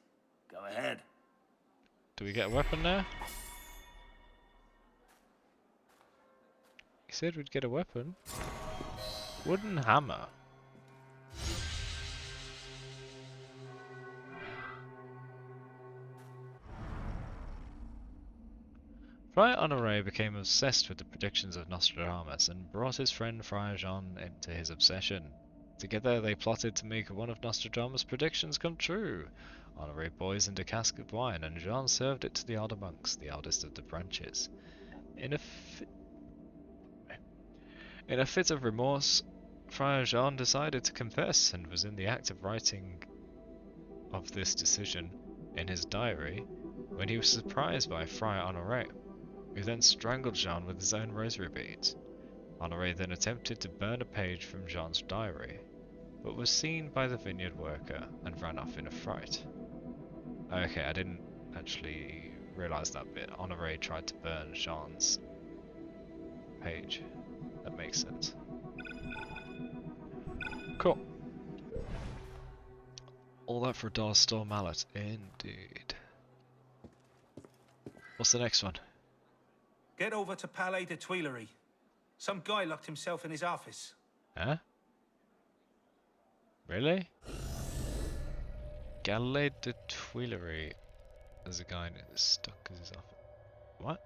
Go ahead. Do we get a weapon now? He said we'd get a weapon. Wooden hammer. Friar Honoré became obsessed with the predictions of Nostradamus and brought his friend Friar Jean into his obsession. Together they plotted to make one of Nostradamus' predictions come true. Honoré poisoned a cask of wine, and Jean served it to the elder monks, the eldest of the branches. In a fit of remorse, Friar Jean decided to confess, and was in the act of writing of this decision in his diary when he was surprised by Friar Honoré, who then strangled Jean with his own rosary beads. Honoré then attempted to burn a page from Jean's diary, but was seen by the vineyard worker and ran off in a fright. Okay, I didn't actually realise that bit. Honoré tried to burn Jean's page. That makes sense. Cool. All that for a dollar store mallet, indeed. What's the next one? Get over to Palais de Tuileries. Some guy locked himself in his office. Huh? Really? Gallet de Tuileries. There's a guy stuck in his office. What?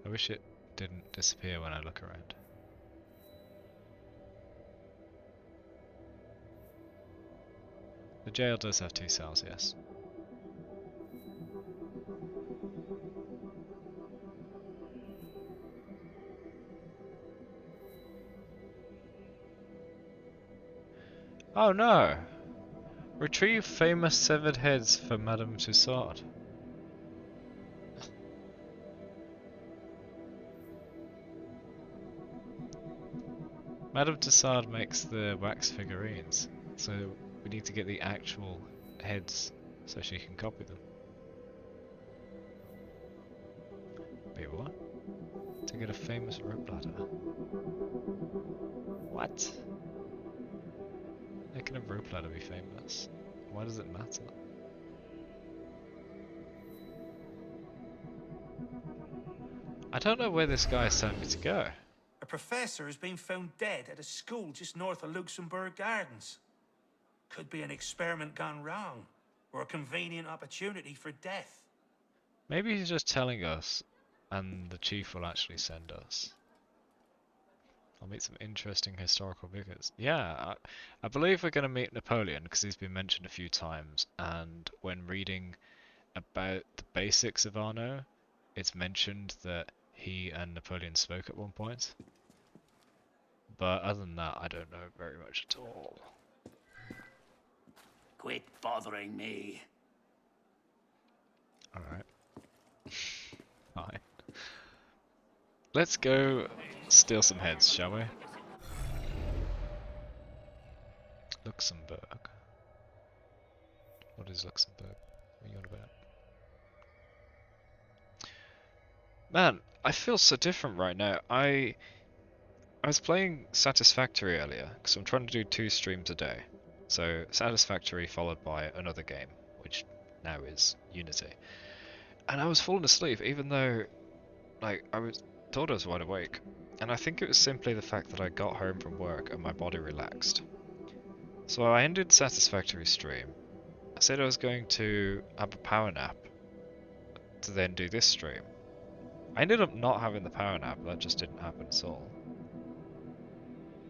I wish it didn't disappear when I look around. The jail does have 2 cells, yes. Oh no! Retrieve famous severed heads for Madame Tussaud. Madame Tussaud makes the wax figurines, so we need to get the actual heads so she can copy them. Wait, what? To get a famous rope ladder. What? How can a rope ladder be famous? Why does it matter? I don't know where this guy is telling me to go. A professor has been found dead at a school just north of Luxembourg Gardens. Could be an experiment gone wrong, or a convenient opportunity for death. Maybe he's just telling us, and the chief will actually send us. I'll meet some interesting historical figures. Yeah, I believe we're going to meet Napoleon, because he's been mentioned a few times, and when reading about the basics of Arno, it's mentioned that he and Napoleon spoke at one point. But other than that, I don't know very much at all. Quit bothering me. Alright. Fine. Let's go steal some heads, shall we? Luxembourg. What is Luxembourg? What are you on about? Man, I feel so different right now. I was playing Satisfactory earlier, because I'm trying to do 2 streams a day. So, Satisfactory followed by another game, which now is Unity. And I was falling asleep, even though, like, thought I was wide awake. And I think it was simply the fact that I got home from work and my body relaxed. So I ended Satisfactory stream. I said I was going to have a power nap to then do this stream. I ended up not having the power nap, that just didn't happen at all.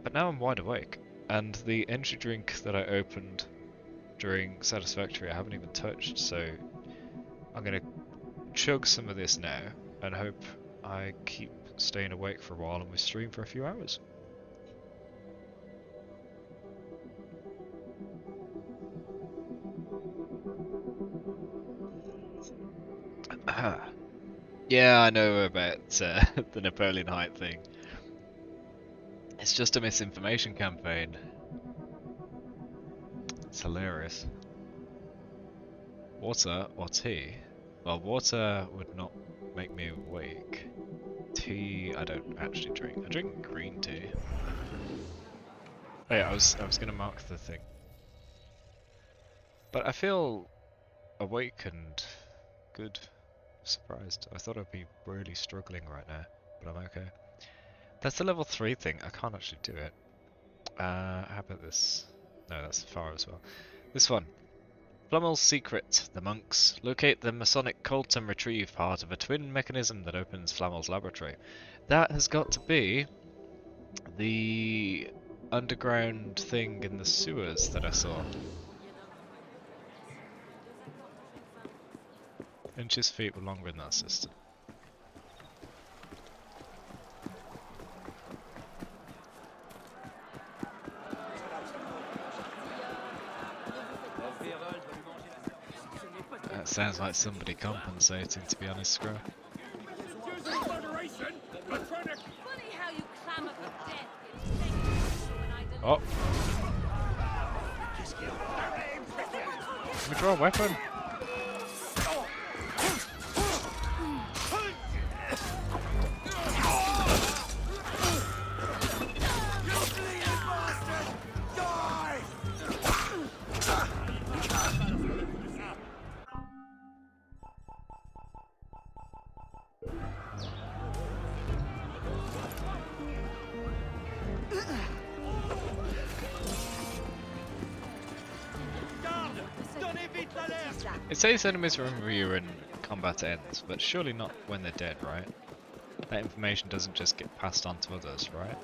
But now I'm wide awake, and the energy drink that I opened during Satisfactory I haven't even touched, so I'm gonna chug some of this now, and hope I keep staying awake for a while and we stream for a few hours. Yeah, I know about the Napoleon Height thing. It's just a misinformation campaign. It's hilarious. Water or tea? Well, water would not make me awake. Tea, I don't actually drink. I drink green tea. Oh yeah, I was gonna mark the thing. But I feel awake and good. Surprised. I thought I'd be really struggling right now, but I'm okay. That's the level 3 thing. I can't actually do it. How about this? No, that's far as well. This one. Flummel's secret. The monks. Locate the Masonic cult and retrieve part of a twin mechanism that opens Flammel's laboratory. That has got to be the underground thing in the sewers that I saw. Finch's feet were longer in that system. That sounds like somebody compensating, to be honest, Scro. Oh! Can we draw a weapon? It says enemies remember you when combat ends, but surely not when they're dead, right? That information doesn't just get passed on to others, right?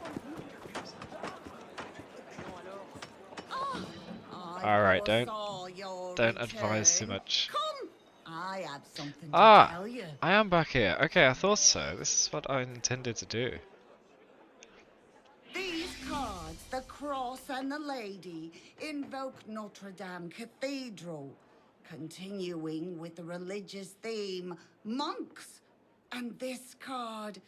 Alright, don't advise too much. Come, I have something to tell you. I am back here. Okay, I thought so. This is what I intended to do. These cards, the cross and the lady, invoke Notre Dame Cathedral, continuing with the religious theme, monks. And this card,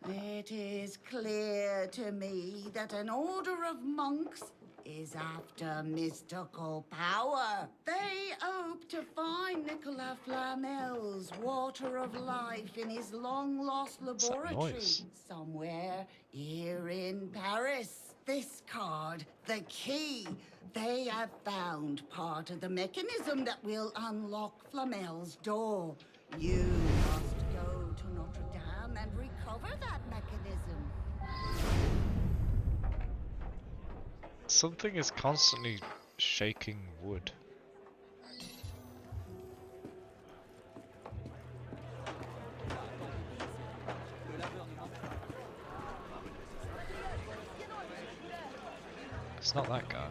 it is clear to me that an order of monks is after mystical power. They hope to find Nicolas Flamel's water of life in his long-lost laboratory somewhere here in Paris. This card, the key, they have found part of the mechanism that will unlock Flamel's door. You must go to Notre Dame and recover that mechanism. Something is constantly shaking wood. It's not that guy.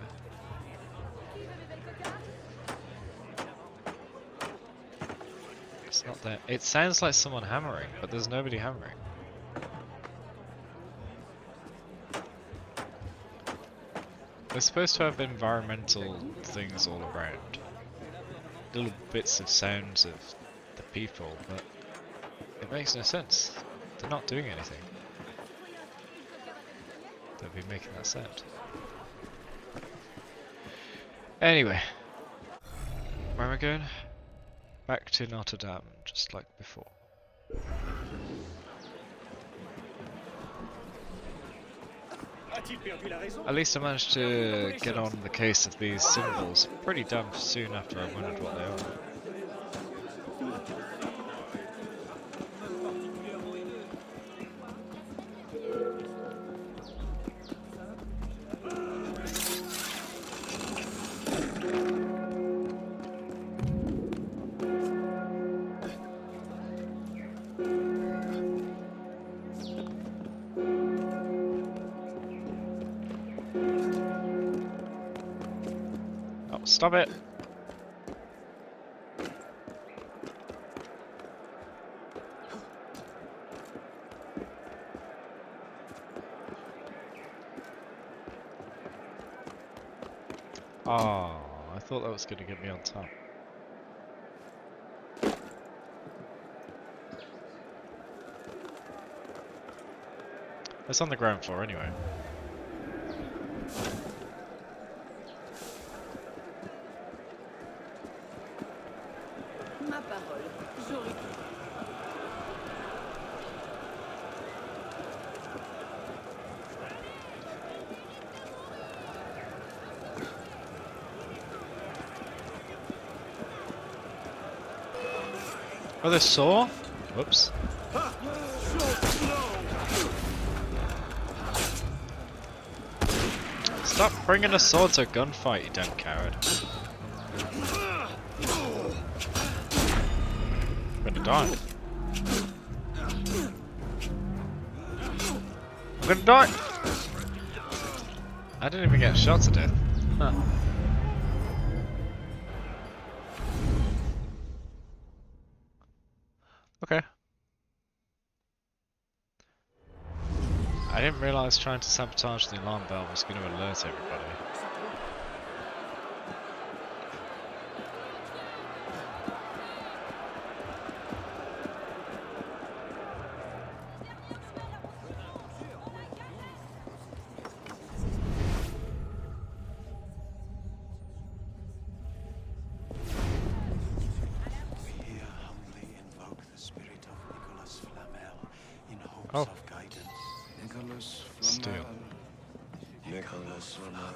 It's not that. It sounds like someone hammering, but there's nobody hammering. We're supposed to have environmental things all around. Little bits of sounds of the people, but it makes no sense. They're not doing anything. They'll be making that sound. Anyway. Where am I going? Back to Notre Dame, just like before. At least I managed to get on the case of these symbols pretty damn soon after I wondered what they are. Stop it! Oh, I thought that was going to get me on top. It's on the ground floor anyway. Oh, they saw? Whoops. Stop bringing a sword to a gunfight, you damn coward. gonna die. I'm gonna die! I didn't even get shot to death. Huh. Okay. I didn't realise trying to sabotage the alarm bell was going to alert everybody. We here humbly invoke the spirit of Nicholas Flamel in hopes Oh. of guidance. Nicholas Steel. Nicholas Flamel.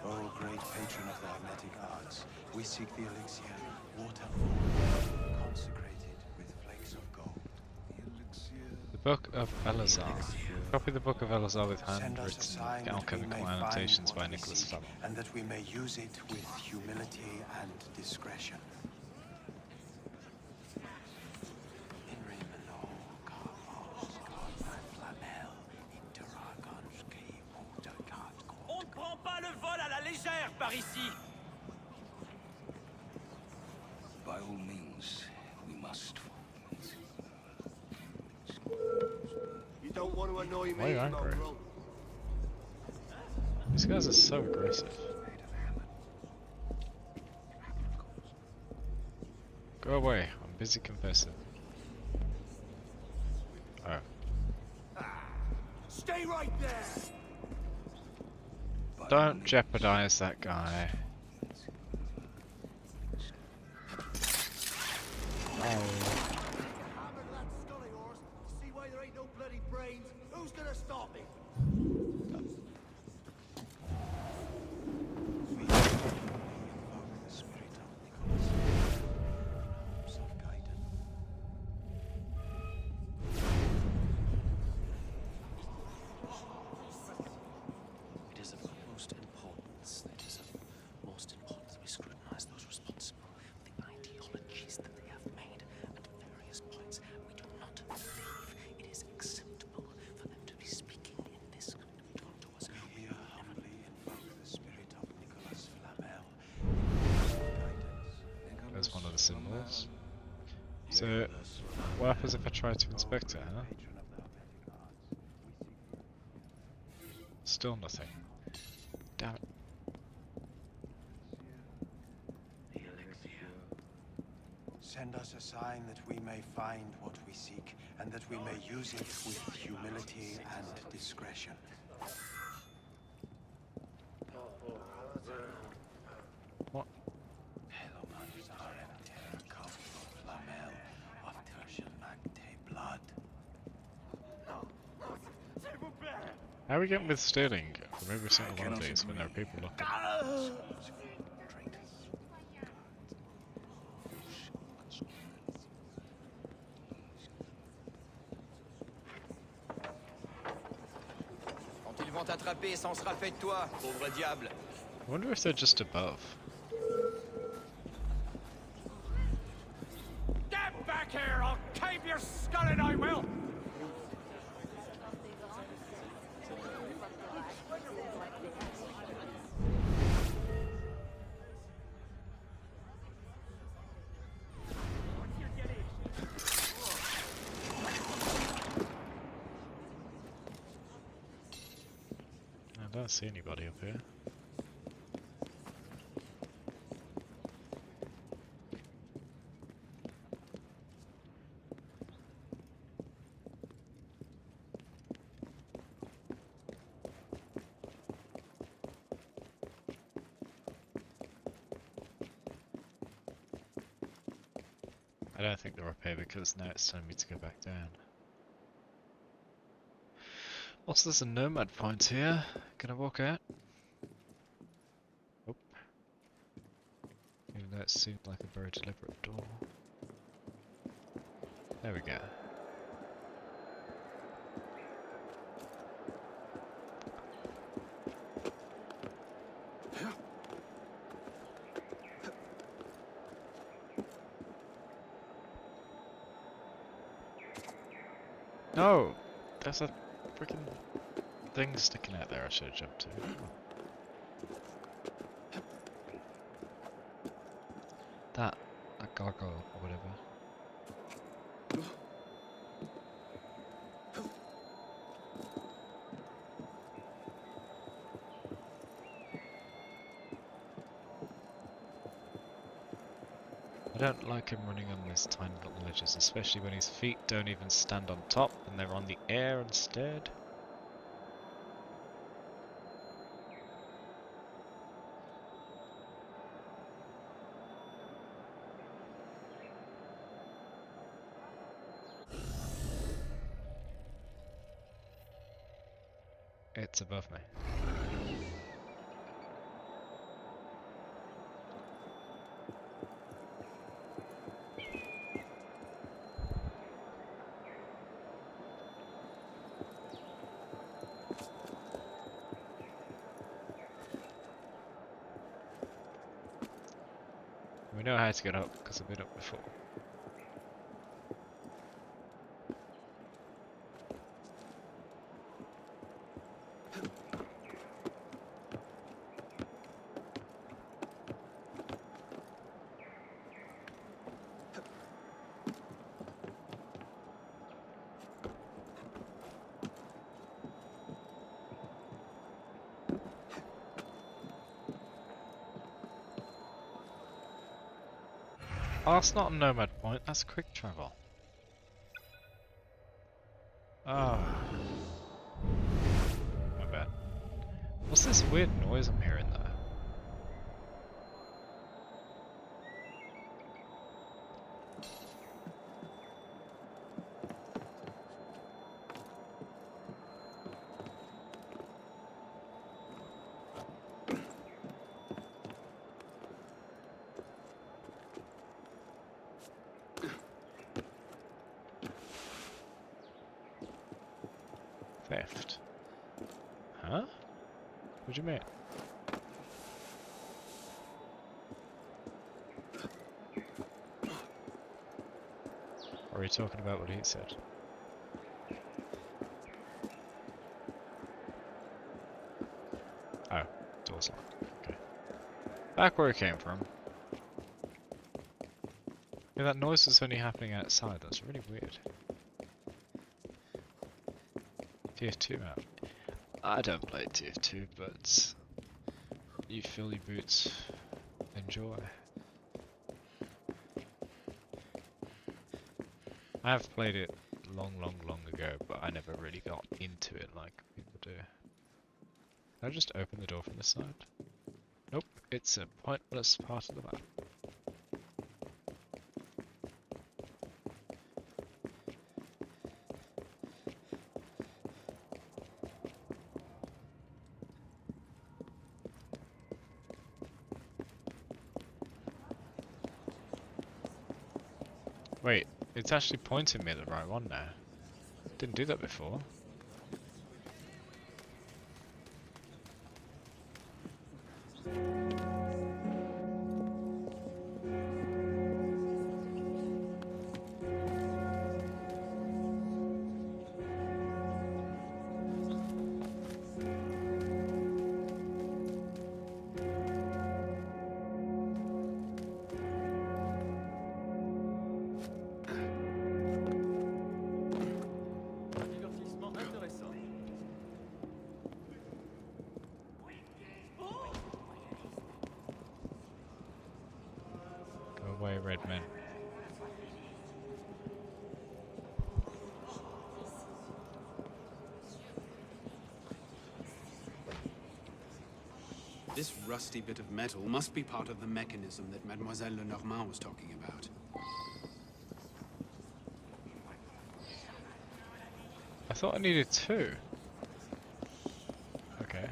Oh, great patron of the hermetic arts, we seek the elixir, waterfall, consecrated with flakes of gold. The elixir. The Book of Elazar. Copy the Book of Elazar with Send us a handwritten sign that we alchemical may find annotations what by we Nicholas seek, Flamel. and that we may use it with humility and discretion. On ne prend pas le vol à la légère par ici. By all means, we must. You don't want to annoy Why are you angry? These guys are so aggressive. Go away, I'm busy confessing. Oh. Stay right there. Don't jeopardize that guy. Hammer that skull of yours. See why there ain't no bloody brains. Who's gonna stop me? It is of utmost importance. It is of most importance that we scrutinize those responsible for the ideologies that they have made at various points. We do not believe it is acceptable for them to be speaking in this kind of tone to us. We here humbly invoke the spirit of Nicholas Flamel. There's one of the symbols. So, what happens if I try to inspect it, huh? Still nothing. Damn it. Send us a sign that we may find what we seek, and that we may use it with humility and discretion. What? How are we getting with stealing from every single one of these when there are people looking? Quand ils vont t'attraper, ça en sera fait de toi, pauvre diable. I wonder if they're just above. Get back here! I'll cave your skull in, I will! I don't see anybody up here. I don't think they're up here because now it's telling me to go back down. Also, there's a nomad point here. Can I walk out? Nope. Even though it seemed like a very deliberate door. There we go. No! There's a freaking thing sticking out there I should have jumped to. That gargoyle or whatever. I don't like him running on these tiny little ledges, especially when his feet don't even stand on top and they're on the air instead. It's above me. We know how to get up because I've been up before. Oh, that's not a nomad point, that's quick travel. Oh. My bad. What's this weird noise I'm hearing there? Theft. Huh? What do you mean? Or are you talking about what he said? Oh, door's locked. Okay. Back where it came from. Yeah, that noise was only happening outside. That's really weird. TF2 map. I don't play TF2, but you Philly boots enjoy. I have played it long ago, but I never really got into it like people do. Can I just open the door from this side? Nope, it's a pointless part of the map. Wait, it's actually pointing me at the right one now. Didn't do that before. Go away, red men. This rusty bit of metal must be part of the mechanism that Mademoiselle Lenormand was talking about. I thought I needed two. Okay.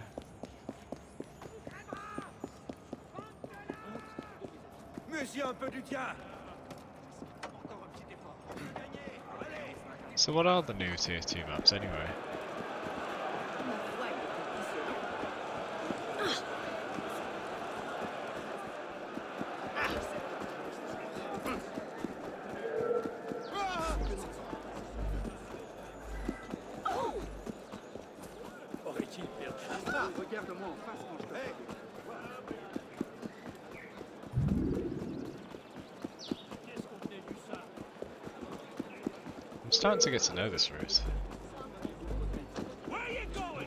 Monsieur, un peu du tien. So what are the new TF2 maps anyway? starting to get to know this route. Where are you going?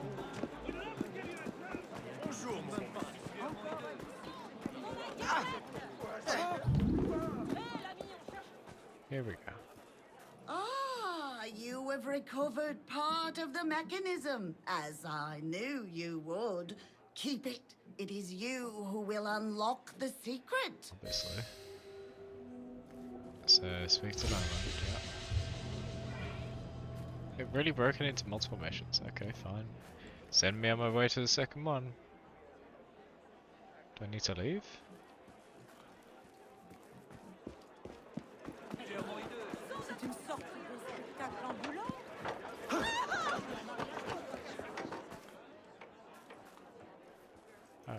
Here we go. Ah, you have recovered part of the mechanism, as I knew you would. Keep it. It is you who will unlock the secret. Obviously. So speak to Landlord, yeah. It really broken into multiple missions. Okay, fine. Send me on my way to the second one. Do I need to leave? Oh.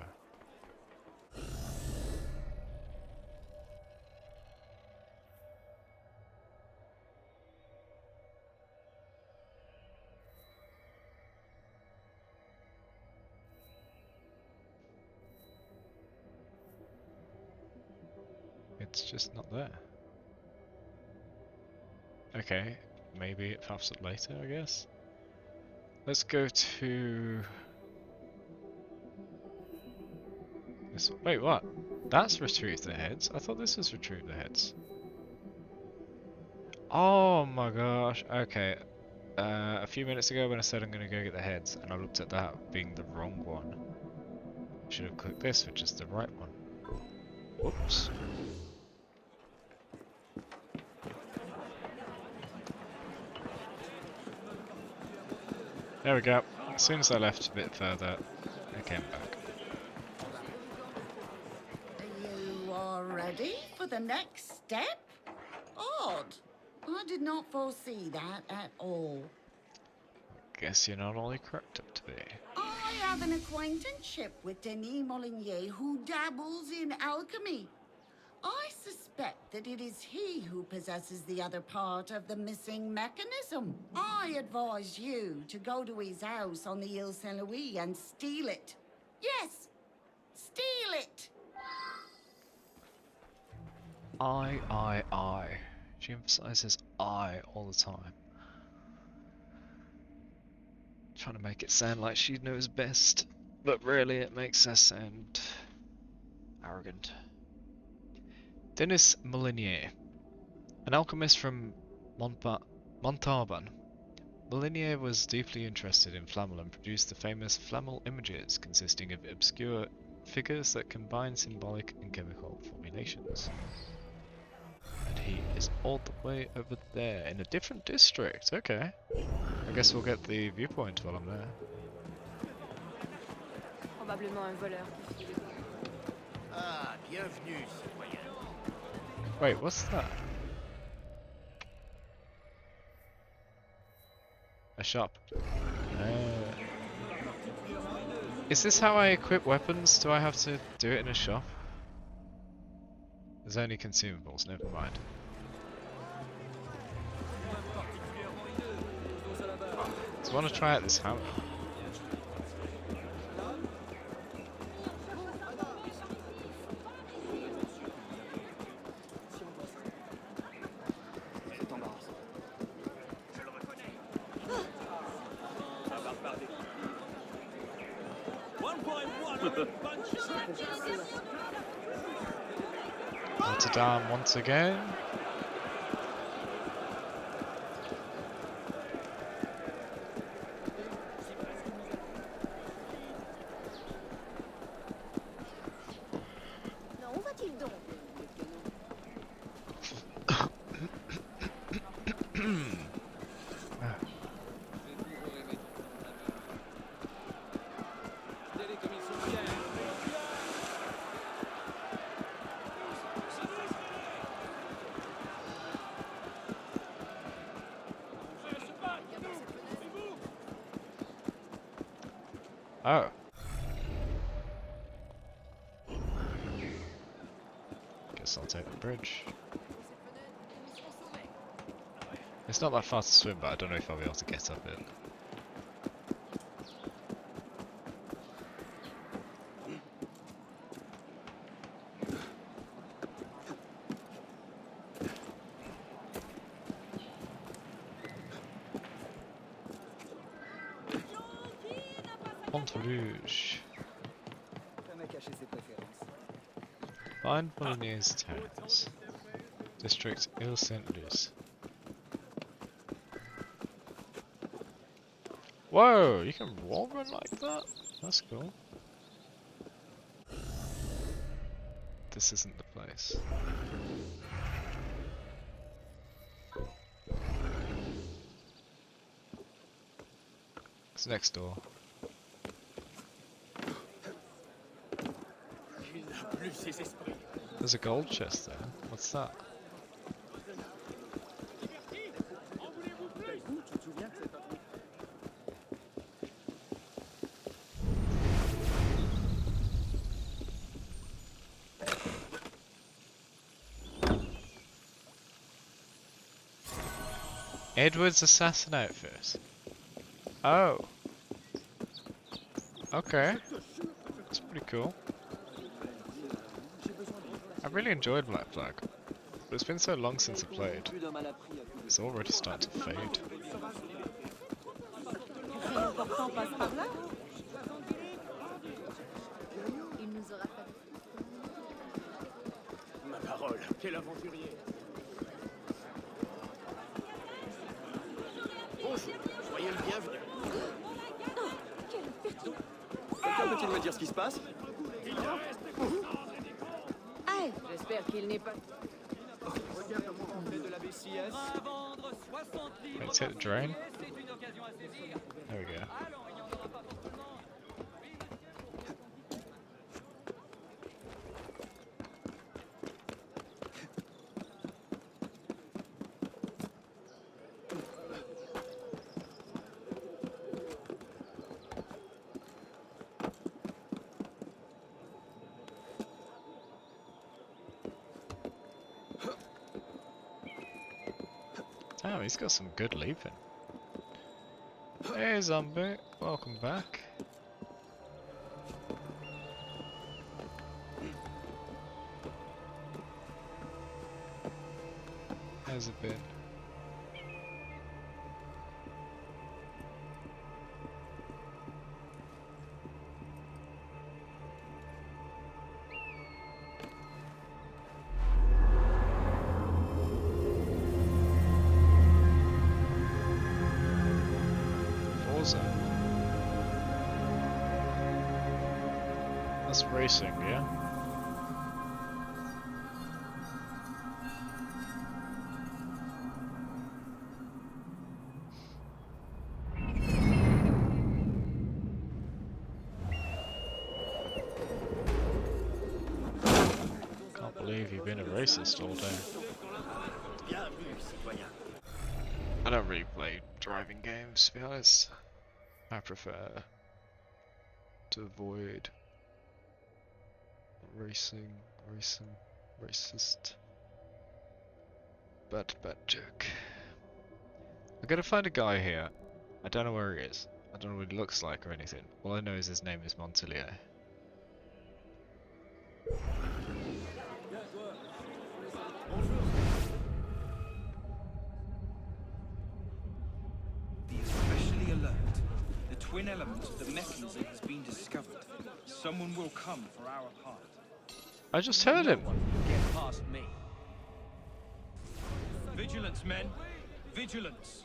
It's just not there. Okay, maybe it pops up later, I guess. Let's go to this. Wait, what? That's retrieve the heads? I thought this was retrieve the heads. Oh my gosh, okay. A few minutes ago when I said I'm gonna go get the heads, and I looked at that being the wrong one. Should have clicked this, which is the right one. Whoops. There we go. As soon as I left a bit further, I came back. You are ready for the next step? Odd. I did not foresee that at all. Guess you're not all you cracked up to be. I have an acquaintanceship with Denis Molinier, who dabbles in alchemy. I suspect that it is he who possesses the other part of the missing mechanism. I advise you to go to his house on the Ile Saint-Louis and steal it. Yes, steal it! I. She emphasizes I all the time. Trying to make it sound like she knows best, but really it makes her sound arrogant. Denis Molinier, an alchemist from Montauban. Molinier was deeply interested in Flamel and produced the famous Flamel images, consisting of obscure figures that combine symbolic and chemical formulations. And he is all the way over there, in a different district, okay. I guess we'll get the viewpoint while I'm there. Probablement un voleur. Ah, bienvenue, citoyen. Wait, what's that? A shop. Is this how I equip weapons? Do I have to do it in a shop? There's only consumables, never mind. Do you want to try out this hammer? Rotterdam once again. Non, où va-t-il donc? Oh. Guess I'll take the bridge. It's not that far to swim, but I don't know if I'll be able to get up it. Pont Rouge. Find Bolognese Terrace. District Ile Saint-Luce. Whoa, you can wall run like that? That's cool. This isn't the place. It's next door. There's a gold chest there. What's that? Edward's assassin outfit. Oh. Okay. That's pretty cool. I really enjoyed Black Flag, but it's been so long since I played. It's already starting to fade. Ma parole, quel aventurier! Bonjour, soyez le bienvenu. Quelqu'un peut-il me dire ce qui se passe? J'espère qu'il n'est pas... Regarde-moi en fait de la BCS. Let's hit the drain. There we go. Damn, he's got some good leaping. Hey zombie, welcome back. How's it been? That's racing, yeah? Can't believe you've been a racist all day. I don't really play driving games, to be honest. I prefer to avoid racist. Bad joke. I gotta find a guy here. I don't know where he is. I don't know what he looks like or anything. All I know is his name is Montelier. Be especially alert. The twin element of the mechanism has been discovered. Someone will come for our part. I just heard him. Get past me. Vigilance, men. Vigilance.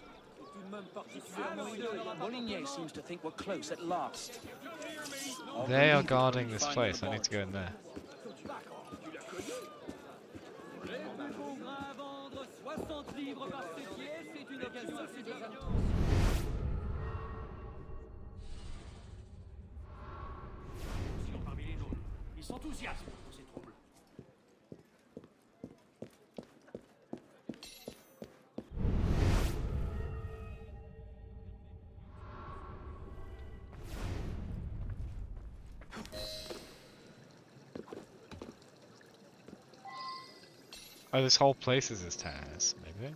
Molyneux seems to think we're close at last. They are guarding this place. I need to go in there. Ils s'enthousiasment pour ces troubles. Oh, this whole place is his terrace, maybe?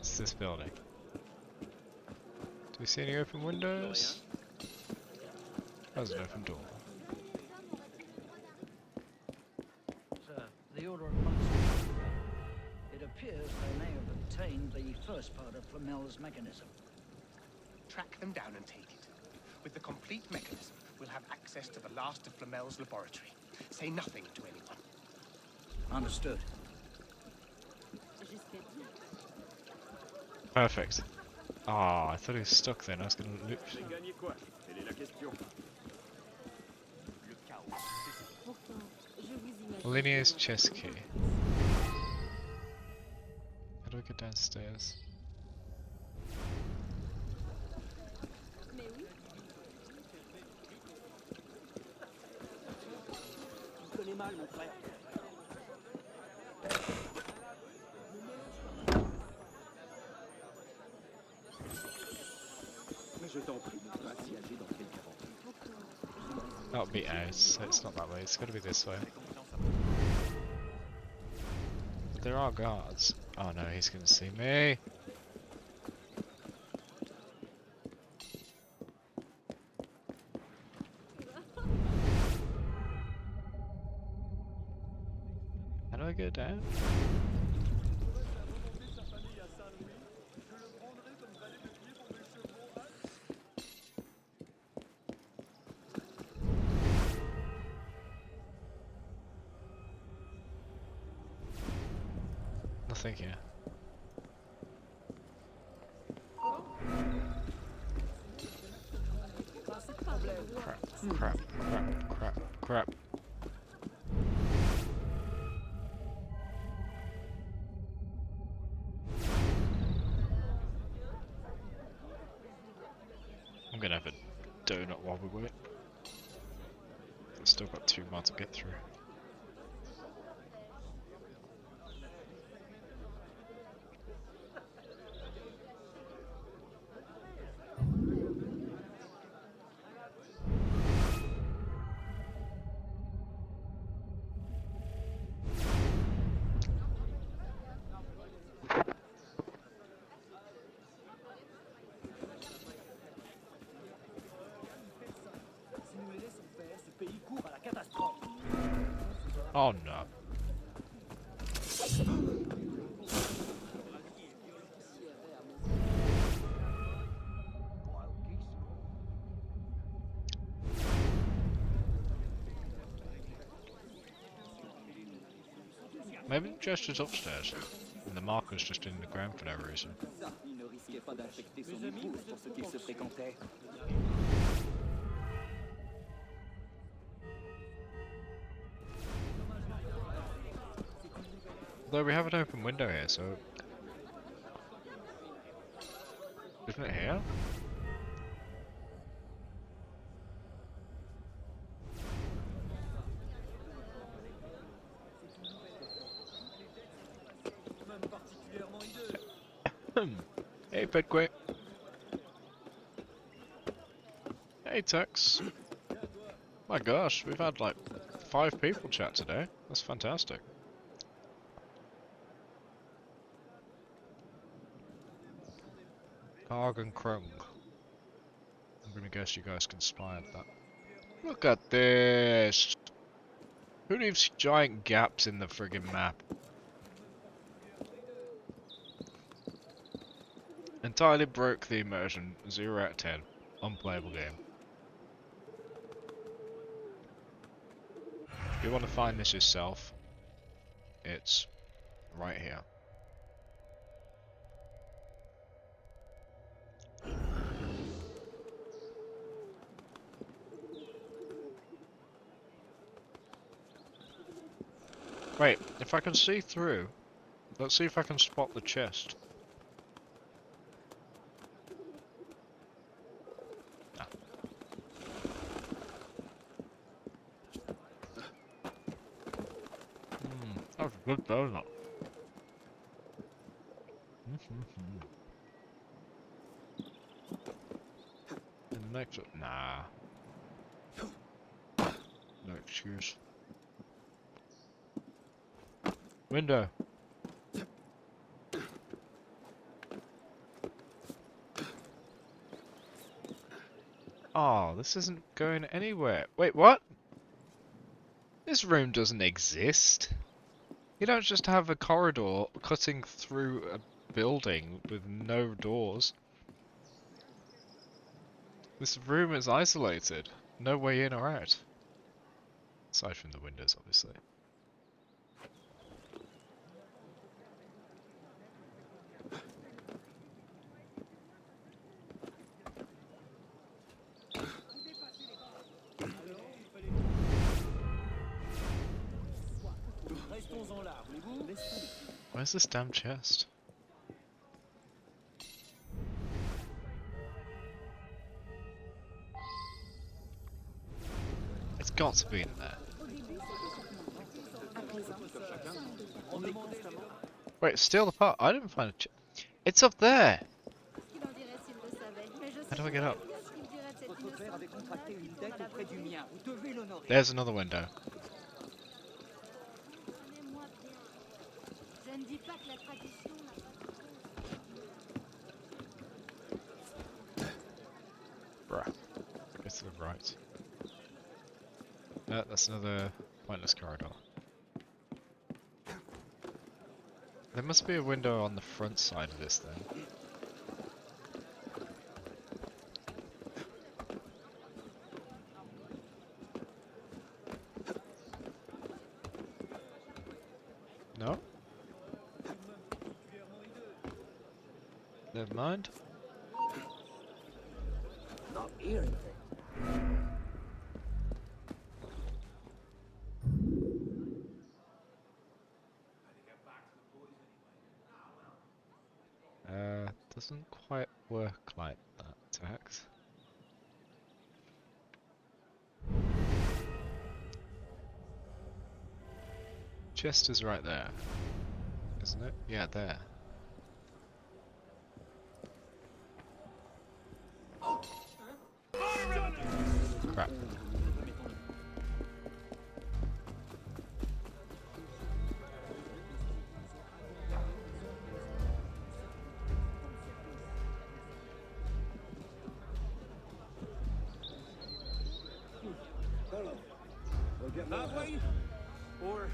It's this building. Do we see any open windows? There's an open door. Order of Monks. It appears they may have obtained the first part of Flamel's mechanism. Track them down and take it. With the complete mechanism, we'll have access to the last of Flamel's laboratory. Say nothing to anyone. Understood. Perfect. Ah, I thought he was stuck then. I was gonna loop. Linnea's chest key. How do I get downstairs? That'll be out, so it's not that way, it's gotta be this way. But there are guards. Oh no, he's gonna see me. How do I go down? Nothing here. Crap. I'm gonna have a donut while we wait. I've still got 2 more to get through. Oh no. Maybe the gesture's upstairs, and the marker's just in the ground for no reason. Although we have an open window here, so... Isn't it here? Hey, Pedquay. Hey, Tex. My gosh, we've had like 5 people chat today. That's fantastic. Karg and Krung. I'm gonna guess you guys conspired that. Look at this! Who leaves giant gaps in the friggin' map? Entirely broke the immersion. 0 out of 10. Unplayable game. If you want to find this yourself, it's right here. Wait, if I can see through, let's see if I can spot the chest. Ah. That's a good donut. And next up, nah. No excuse. Window. Oh, this isn't going anywhere. Wait, what? This room doesn't exist. You don't just have a corridor cutting through a building with no doors. This room is isolated. No way in or out. Aside from the windows, obviously. Where's this damn chest? It's got to be in there. Wait, steal the part. I didn't find a chest. It's up there! How do I get up? There's another window. Bruh. Go to the right. That's another pointless corridor. There must be a window on the front side of this thing. No? Never mind. Not here. Doesn't quite work like that, Tax. Chest is right there, isn't it? Yeah, there. Crap. That way? Or...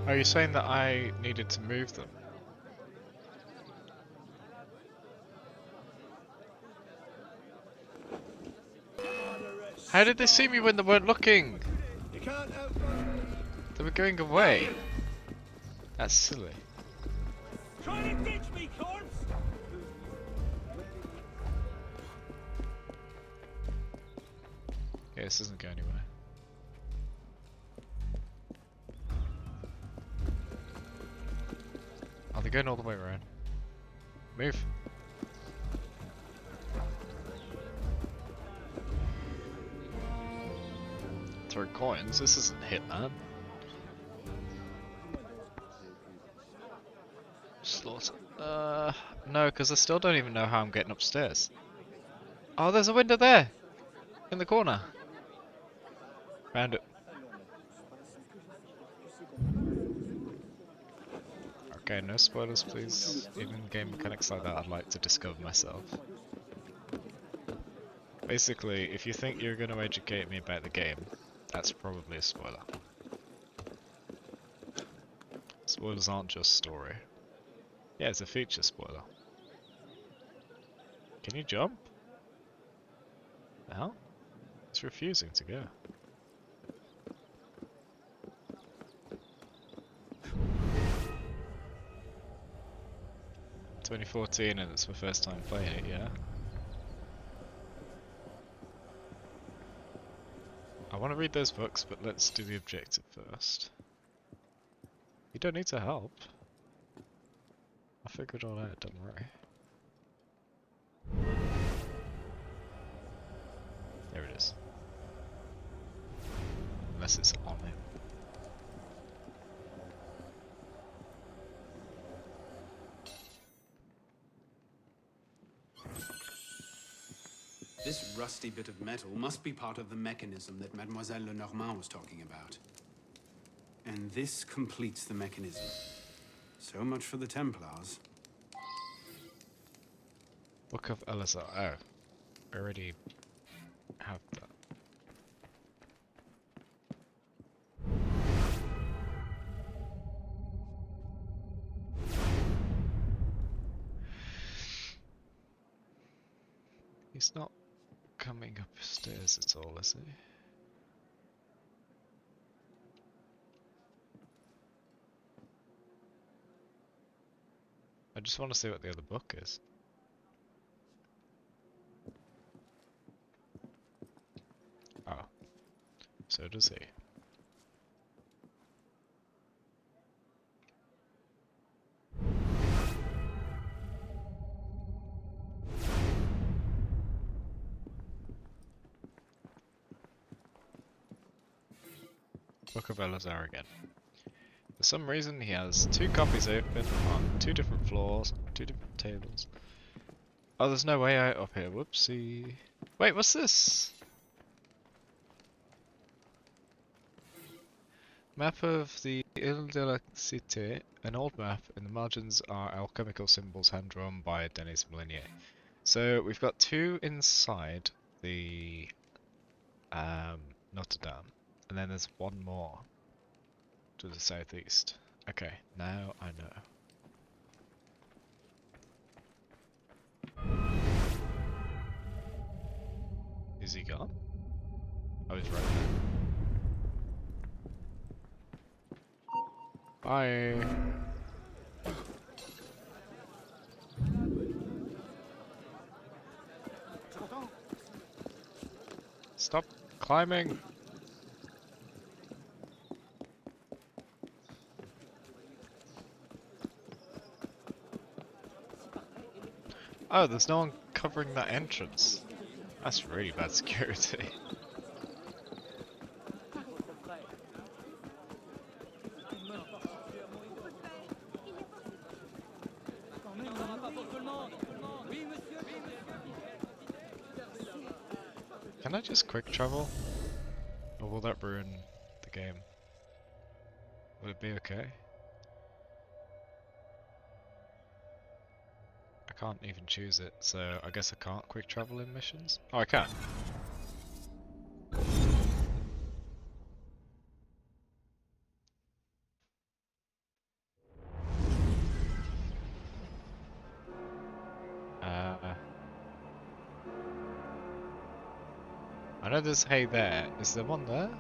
Are you saying that I needed to move them? How did they see me when they weren't looking? They were going away. That's silly. Trying to ditch me, corpse! Yeah, this doesn't go anywhere. Oh, they're going all the way around. Move. Throw coins? This isn't Hitman. Slaughter. No, because I still don't even know how I'm getting upstairs. Oh, there's a window there! In the corner. Found it. Okay, no spoilers please. Even game mechanics like that I'd like to discover myself. Basically, if you think you're going to educate me about the game, that's probably a spoiler. Spoilers aren't just story. Yeah, it's a feature spoiler. Can you jump? The hell? It's refusing to go. "2014 and it's my first time playing it, yeah? I want to read those books, but let's do the objective first. You don't need to help. I figured it all out, don't worry. There it is. Unless it's on him. This rusty bit of metal must be part of the mechanism that Mademoiselle Lenormand was talking about. And this completes the mechanism. So much for the Templars. Book of Elazar. Oh. I already have that. He's not coming upstairs at all, is he? I just want to see what the other book is. Oh. So does he. Book of Elazar again. For some reason he has 2 copies open on 2 different floors, 2 different tables. Oh, there's no way out up here, whoopsie. Wait, what's this? Map of the Ile de la Cité, an old map. In the margins are alchemical symbols hand drawn by Denis Molinier. So we've got 2 inside the Notre Dame, and then there's 1 more to the southeast. Okay, now I know. Is he gone? Oh, he's right there. Bye. Stop climbing. Oh, there's no one covering that entrance. That's really bad security. Can I just quick travel? Or will that ruin the game? Would it be okay? I can't even choose it, so I guess I can't quick travel in missions? Oh, I can. I know there's hay there. Is there one there?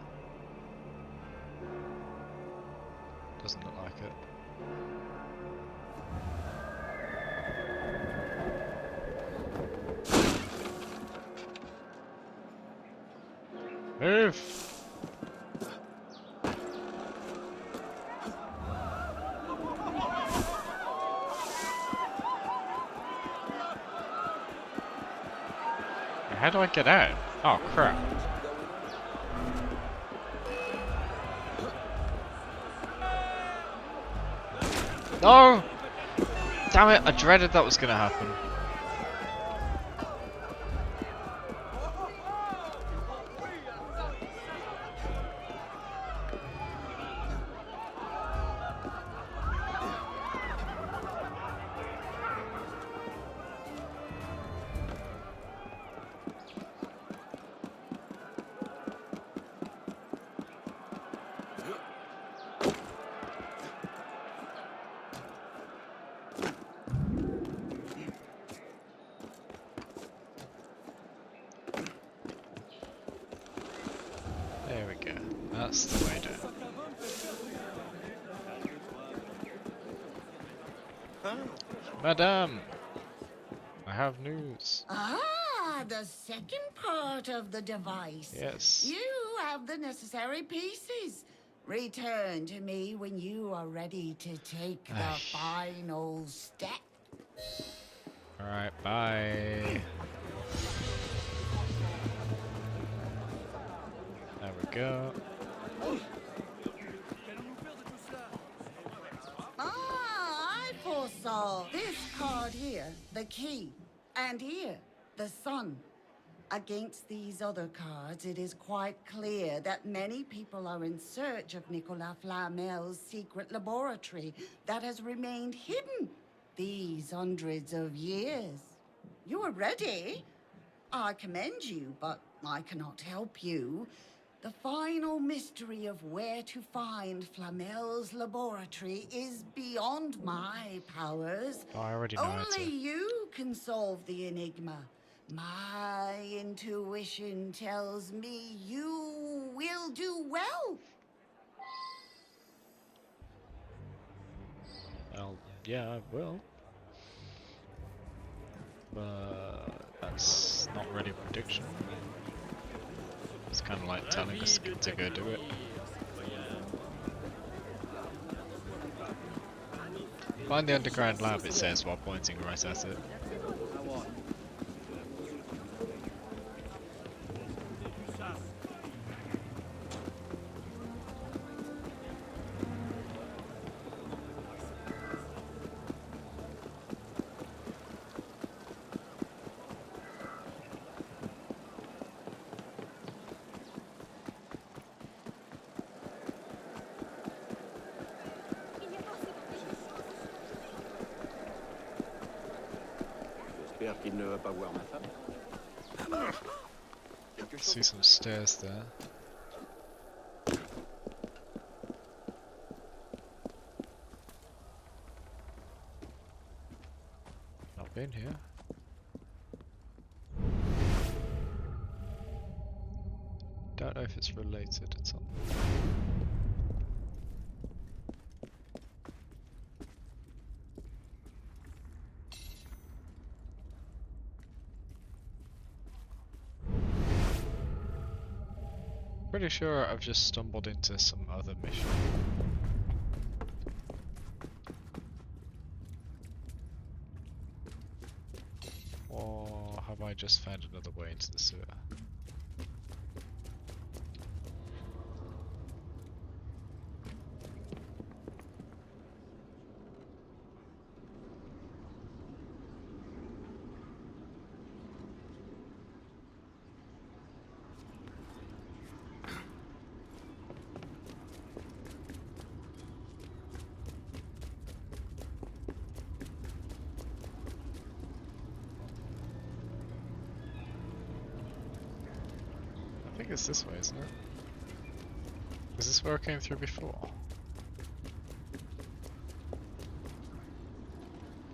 Doesn't look like it. Move! How do I get out? Oh crap. No! Damn it, I dreaded that was gonna happen. There we go. That's the way down. Madame! I have news. Ah, the second part of the device. Yes. You have the necessary pieces. Return to me when you are ready to take the final step. Alright, bye. There we go. I foresaw this card here, the key, and here, the sun. Against these other cards, it is quite clear that many people are in search of Nicolas Flamel's secret laboratory that has remained hidden these hundreds of years. You are ready. I commend you, but I cannot help you. The final mystery of where to find Flamel's laboratory is beyond my powers. Oh, I already know how to. Only you can solve the enigma. My intuition tells me you will do well. Well, yeah, I will. But that's not really a prediction. It's kind of like telling us to go do it. Find the underground lab, it says while pointing right at it. J'espère qu'il ne va pas voir ma femme. See some stairs there. Not been here. Don't know if it's related at all. Pretty sure I've just stumbled into some other mission. Or have I just found another way into the sewer? I think it's this way, isn't it? Is this where I came through before?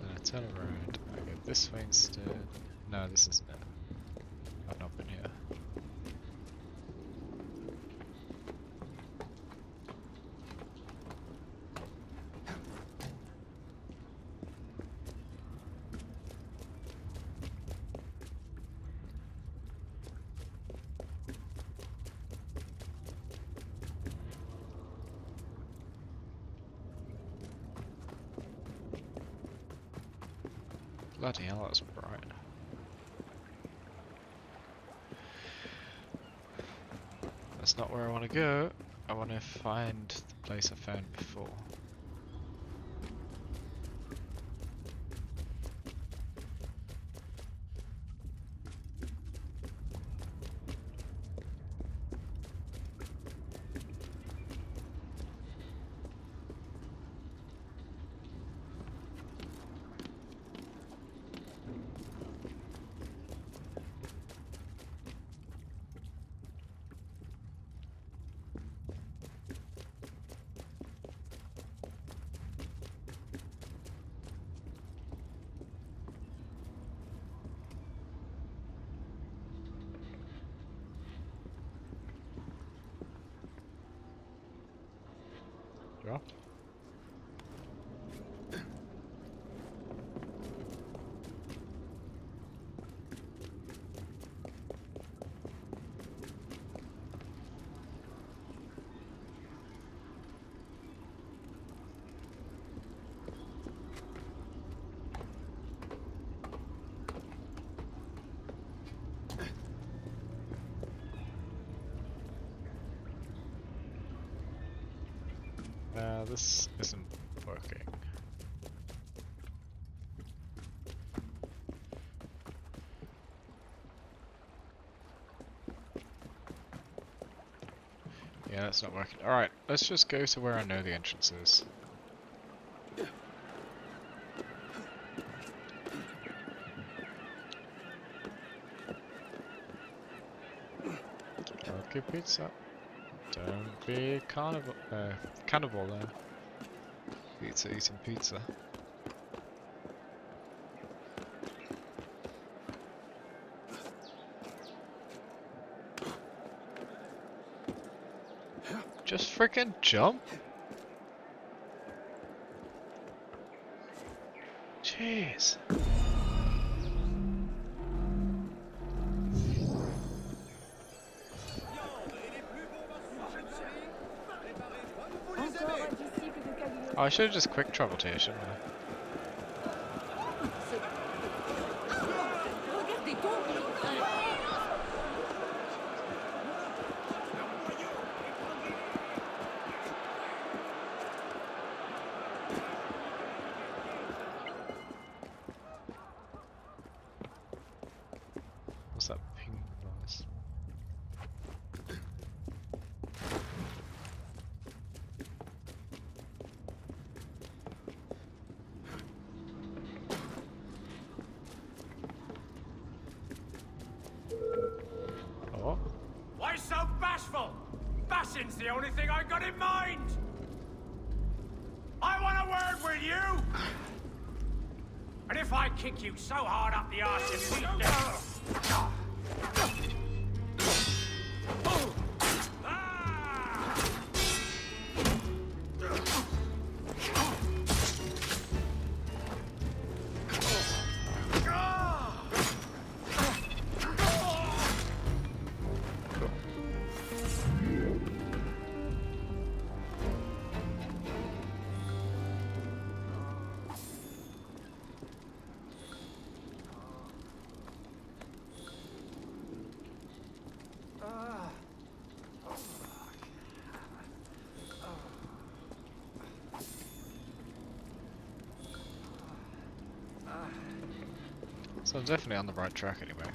Then I turn around, I go this way instead. No, this isn't it. I've not been here. Bloody hell, that was bright. That's not where I want to go. I want to find the place I found before. Dropped. This isn't working. Yeah, that's not working. Alright, let's just go to where I know the entrance is. Okay, pizza. Don't be cannibal there. Pizza eating pizza. Just freaking jump. Jeez. Oh, I should have just quick traveled here, shouldn't I? What's that ping noise? Oh. Why so bashful? Bashing's the only thing I got in mind! I want a word with you! And if I kick you so hard up the arse you beat down... So I'm definitely on the right track anyway.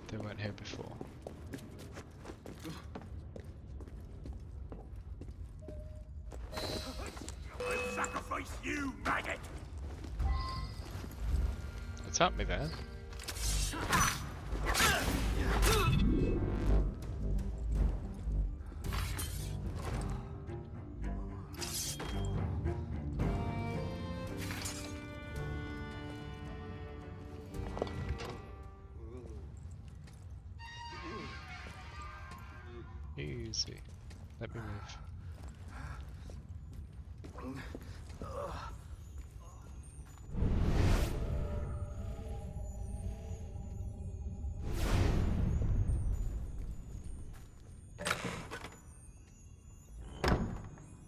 They weren't here before. I'll sacrifice you, maggot! Attack me there. Easy. Let me move.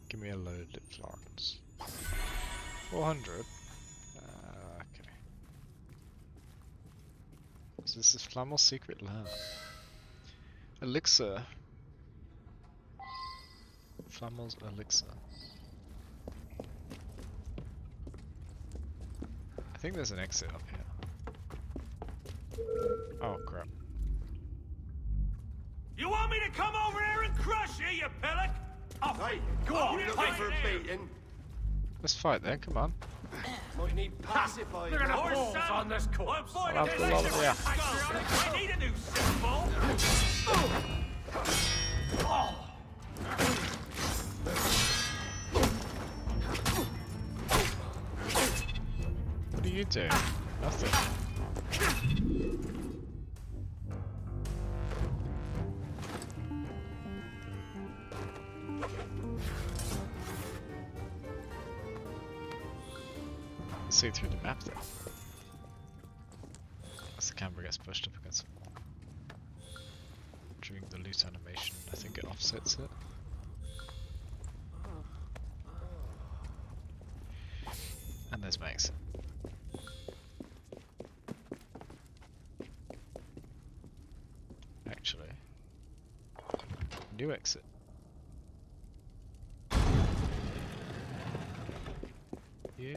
Give me a load of Florence. 400? Okay. So this is Flamel's secret lab. Elixir. Flamel's elixir. I think there's an exit up here. Oh crap. You want me to come over there and crush you, you pillock? Off Hey, it. go on, You you're looking looking for a beating. Let's fight then, come on. Might need pacifying. Look at the Horse balls sound. on this course. I'll have to love it, yeah. I need a new symbol. What do you do? Nothing. See through the map though. As the camera gets pushed up against the wall. During the loot animation, I think it offsets it. And there's my exit. Actually, new exit. Yeah.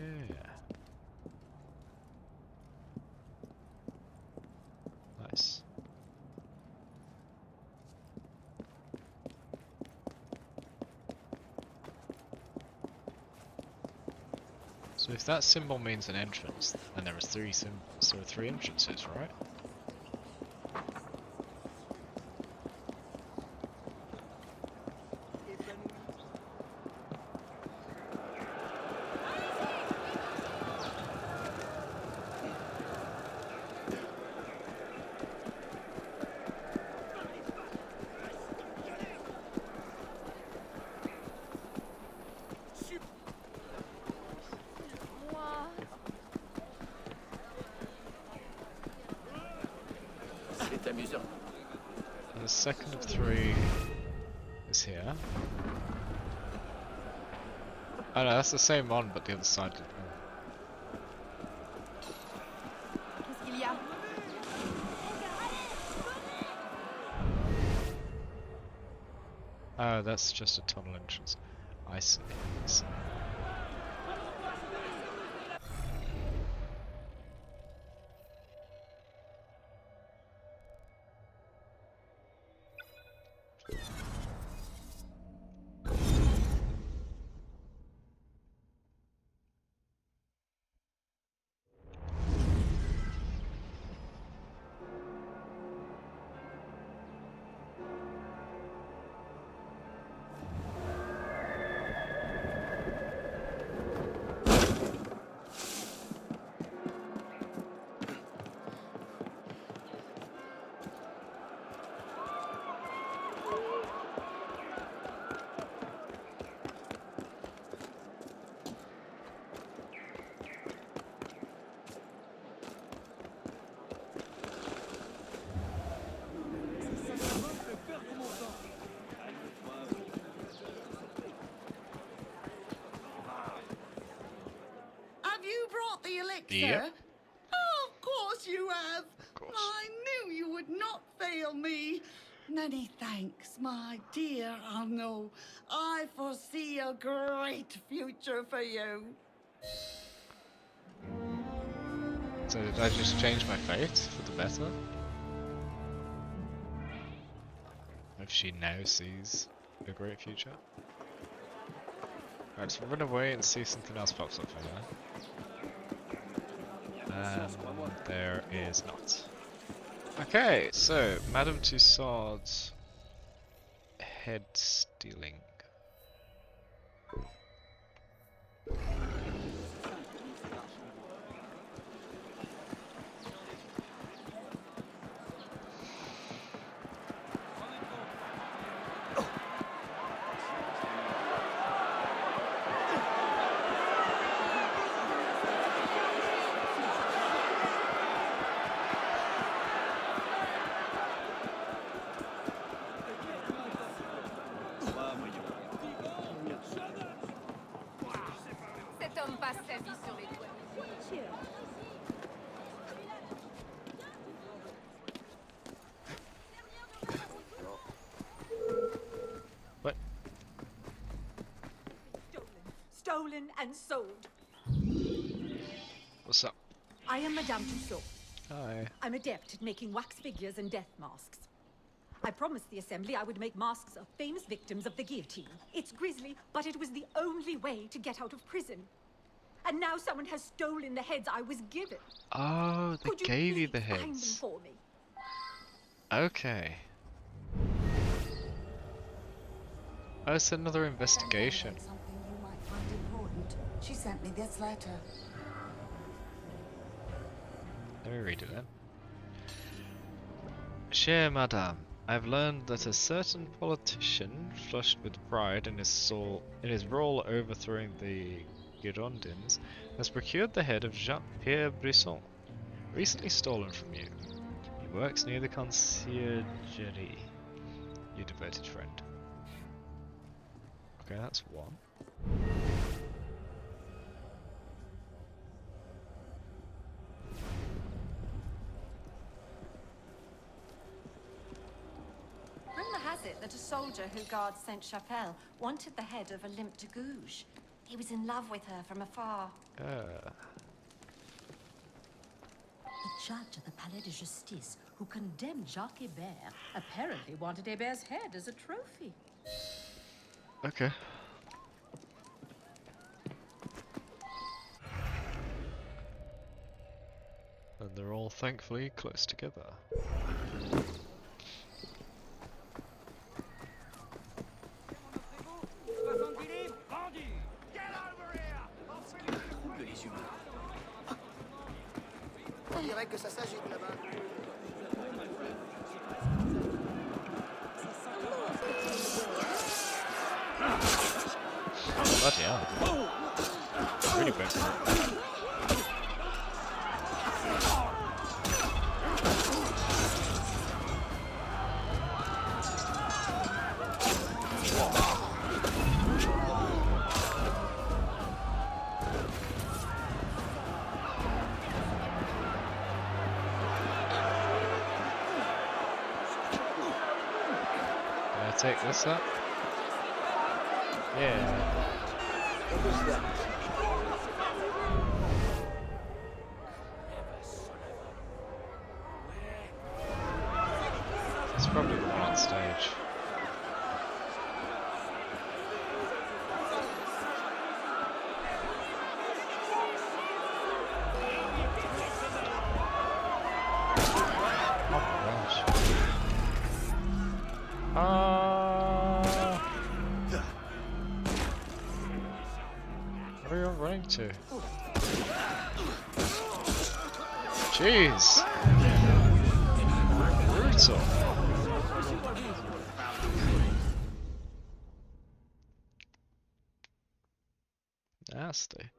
Nice. So if that symbol means an entrance, then there are three entrances, right? And the second of 3 is here. Oh no, that's the same one, but the other side did more. Qu'est-ce qu'il y a? Oh, that's just a tunnel entrance. I see. I see. Have you brought the elixir? Yep. Oh, of course you have. Of course. I knew you would not fail me. Many thanks, my dear Arnaud. I foresee a great future for you. So did I just change my fate for the better? If she now sees a great future? Alright, so run away and see if something else pops up for her. There is not. Okay, so Madame Tussaud's head stealing. Cet homme passe sa vie sur les toits. What? Stolen and sold. What's up? I am Madame Tussaud. Hi. I'm adept at making wax figures and death masks. I promised the Assembly I would make masks of famous victims of the guillotine. It's grisly, but it was the only way to get out of prison. And now someone has stolen the heads I was given. Oh, they Could you gave you the please find them heads. for me? Okay. Oh, it's another investigation. Something you might find important. She sent me this letter. Let me read it then. Chère Madame, I've learned that a certain politician, flushed with pride in his role overthrowing the Girondins, has procured the head of Jean-Pierre Brisson, recently stolen from you. He works near the conciergerie. You devoted friend. Okay, that's one. Rumour has it that a soldier who guards Sainte-Chapelle wanted the head of Olympe de Gouges. He was in love with her from afar. The judge at the Palais de Justice, who condemned Jacques Hébert, apparently wanted Hébert's head as a trophy. Okay. And they're all thankfully close together. On dirait que ça s'agite là-bas. Bloody hell. Really big. take this up? Yeah. What was that? It's probably the one on stage. Where are you running to? Jeez! Brutal! Nasty.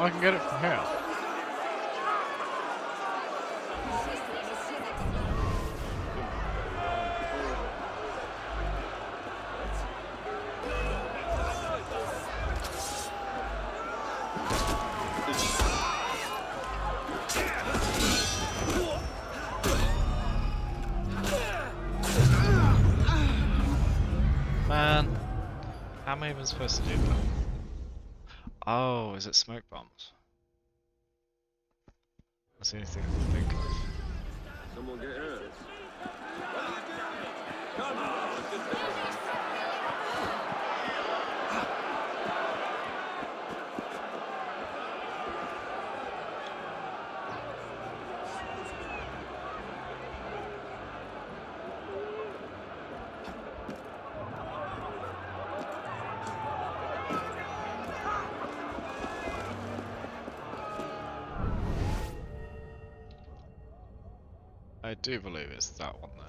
I can get it from here. Man, how am I even supposed to do that? Oh, is it smoke bombs? That's the only thing I can think of. Someone get hurt. I do believe it's that one there.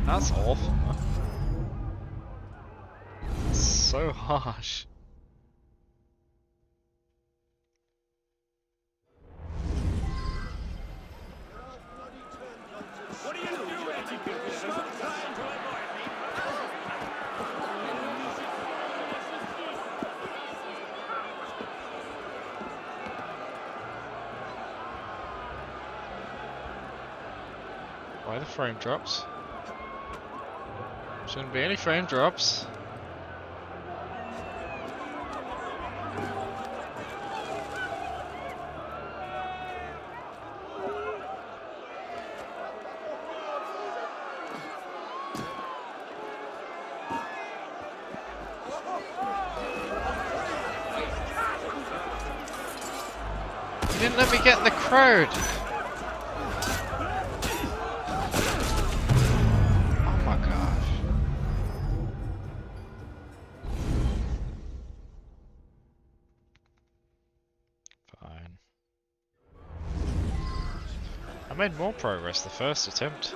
That's awful. So harsh. What are you doing? Stop trying to avoid me. Why the frame drops? Shouldn't be any frame drops. You didn't let me get in the crowd. Oh my gosh. Fine. I made more progress the first attempt.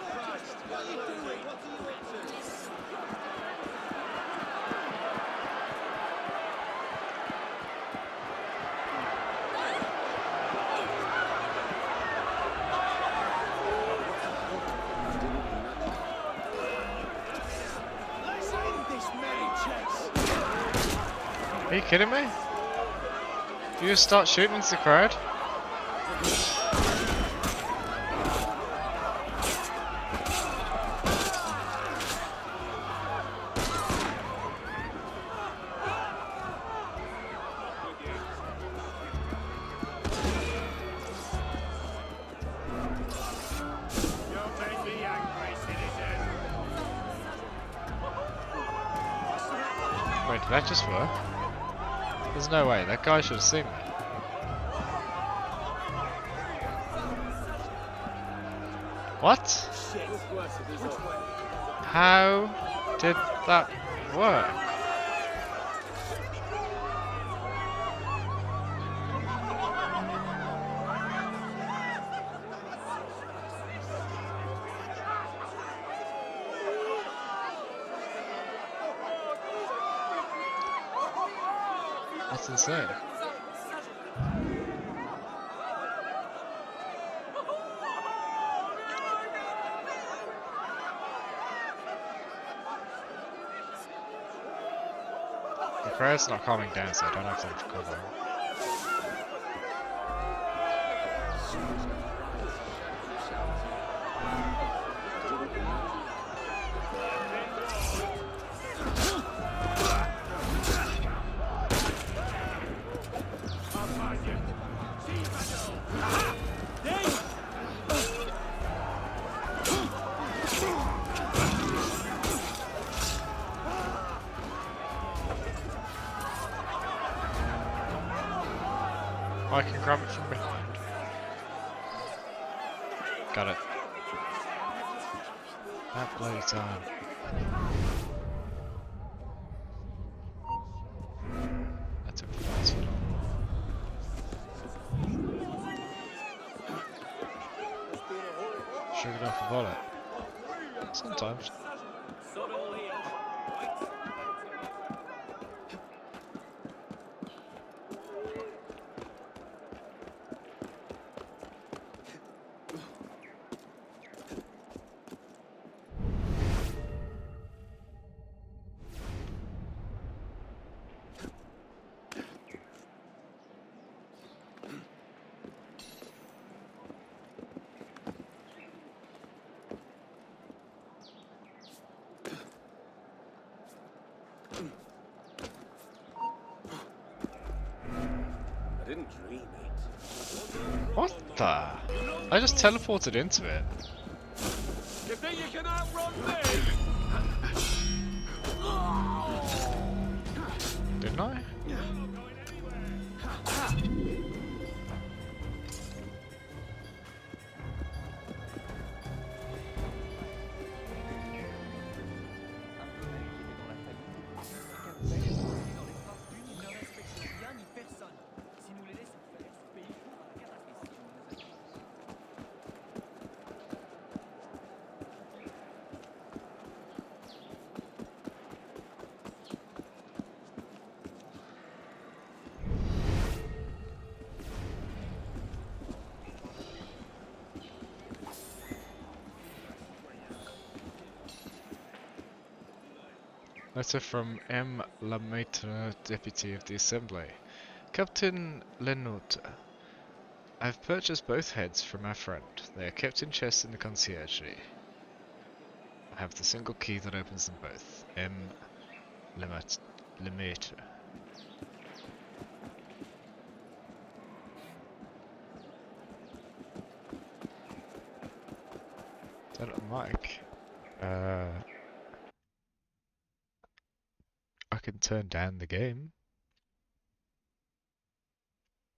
Are you kidding me? You just start shooting into the crowd? Wait, did that just work? There's no way, that guy should have seen me. What? How did that work? That's insane. The crowd's not calming down, so I don't have time to cover. I can grab it from behind. Got it. That bloody time. That took fast. Sugared off a bullet. Sometimes. I didn't dream it. What the? I just teleported into it. You think you can outrun me? Didn't I? Letter from M. Lemaitre, Deputy of the Assembly. Captain Lenotre, I have purchased both heads from our friend. They are kept in chests in the conciergerie. I have the single key that opens them both. M. Lemaitre. Is that a mic? I can turn down the game.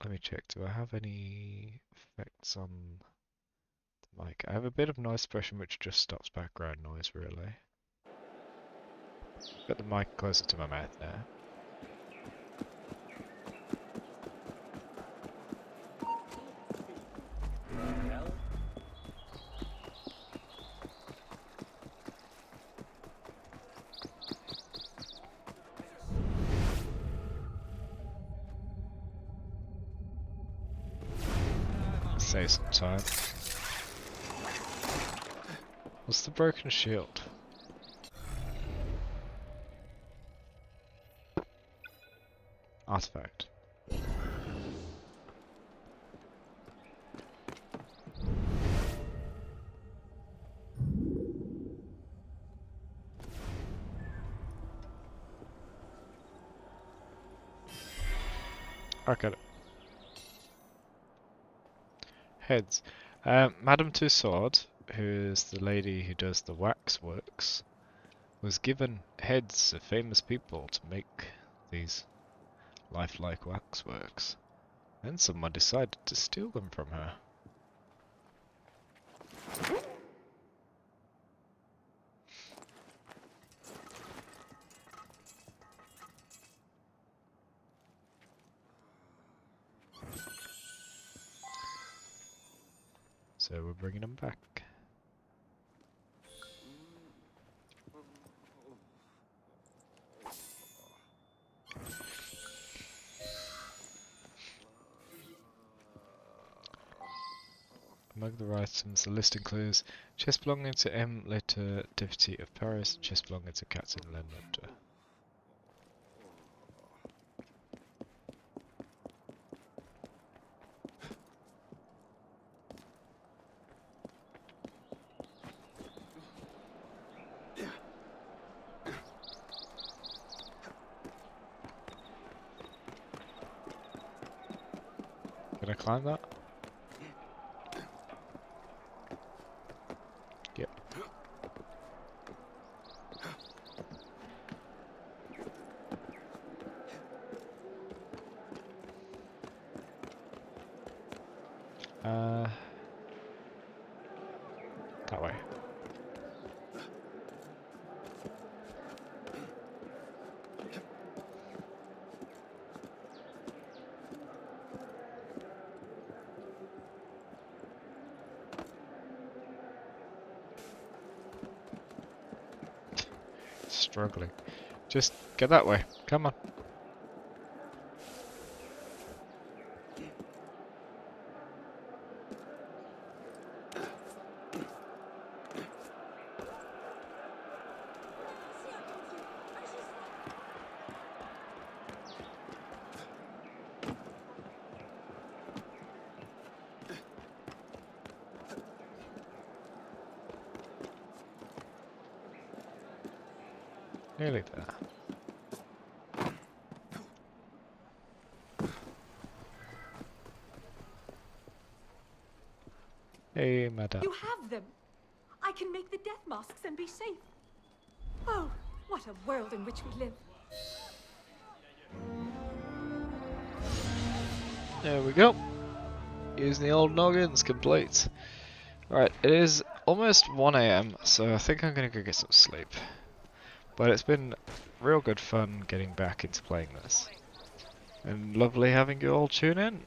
Let me check, do I have any effects on the mic? I have a bit of noise suppression which just stops background noise really. Got the mic closer to my mouth now. Save some time. What's the broken shield? Artifact. I got it. Heads. Madame Tussaud, who is the lady who does the waxworks, was given heads of famous people to make these lifelike waxworks. Then someone decided to steal them from her. So we're bringing them back. Among the items, the list includes chest belonging to M. later Deputy of Paris, chest belonging to Captain Leonard. Can I climb that? Yep. That way. Struggling. Just get that way. Come on. Nearly there. Hey, madame. You have them. I can make the death masks and be safe. Oh, what a world in which we live. There we go. Using the old noggins, complete. Alright, it is almost 1 AM, so I think I'm gonna go get some sleep. But it's been real good fun getting back into playing this. And lovely having you all tune in.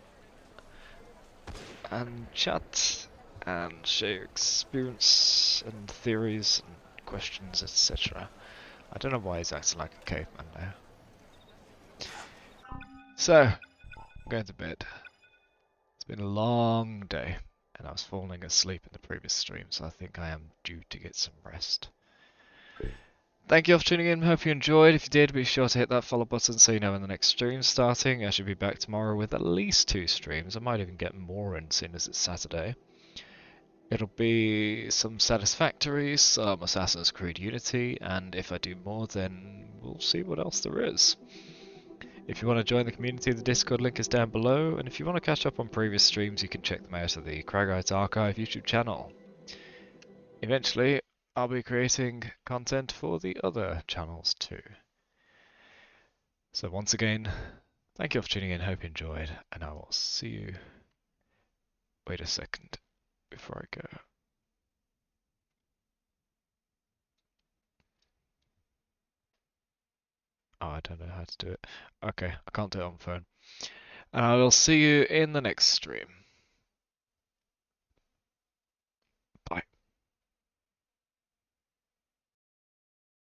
And chat. And share your experience and theories and questions, etc. I don't know why he's acting like a caveman now. So, I'm going to bed. It's been a long day, and I was falling asleep in the previous stream, so I think I am due to get some rest. Thank you all for tuning in, hope you enjoyed. If you did, be sure to hit that follow button so you know when the next stream's starting. I should be back tomorrow with at least 2 streams. I might even get more in, seeing as it's Saturday. It'll be some Satisfactory, some Assassin's Creed Unity, and if I do more, then we'll see what else there is. If you want to join the community, the Discord link is down below, and if you want to catch up on previous streams, you can check them out at the Cragite Archive YouTube channel. Eventually, I'll be creating content for the other channels too. So once again, thank you all for tuning in, hope you enjoyed, and I will see you... Wait a second, before I go. Oh, I don't know how to do it. Okay, I can't do it on phone. And I will see you in the next stream.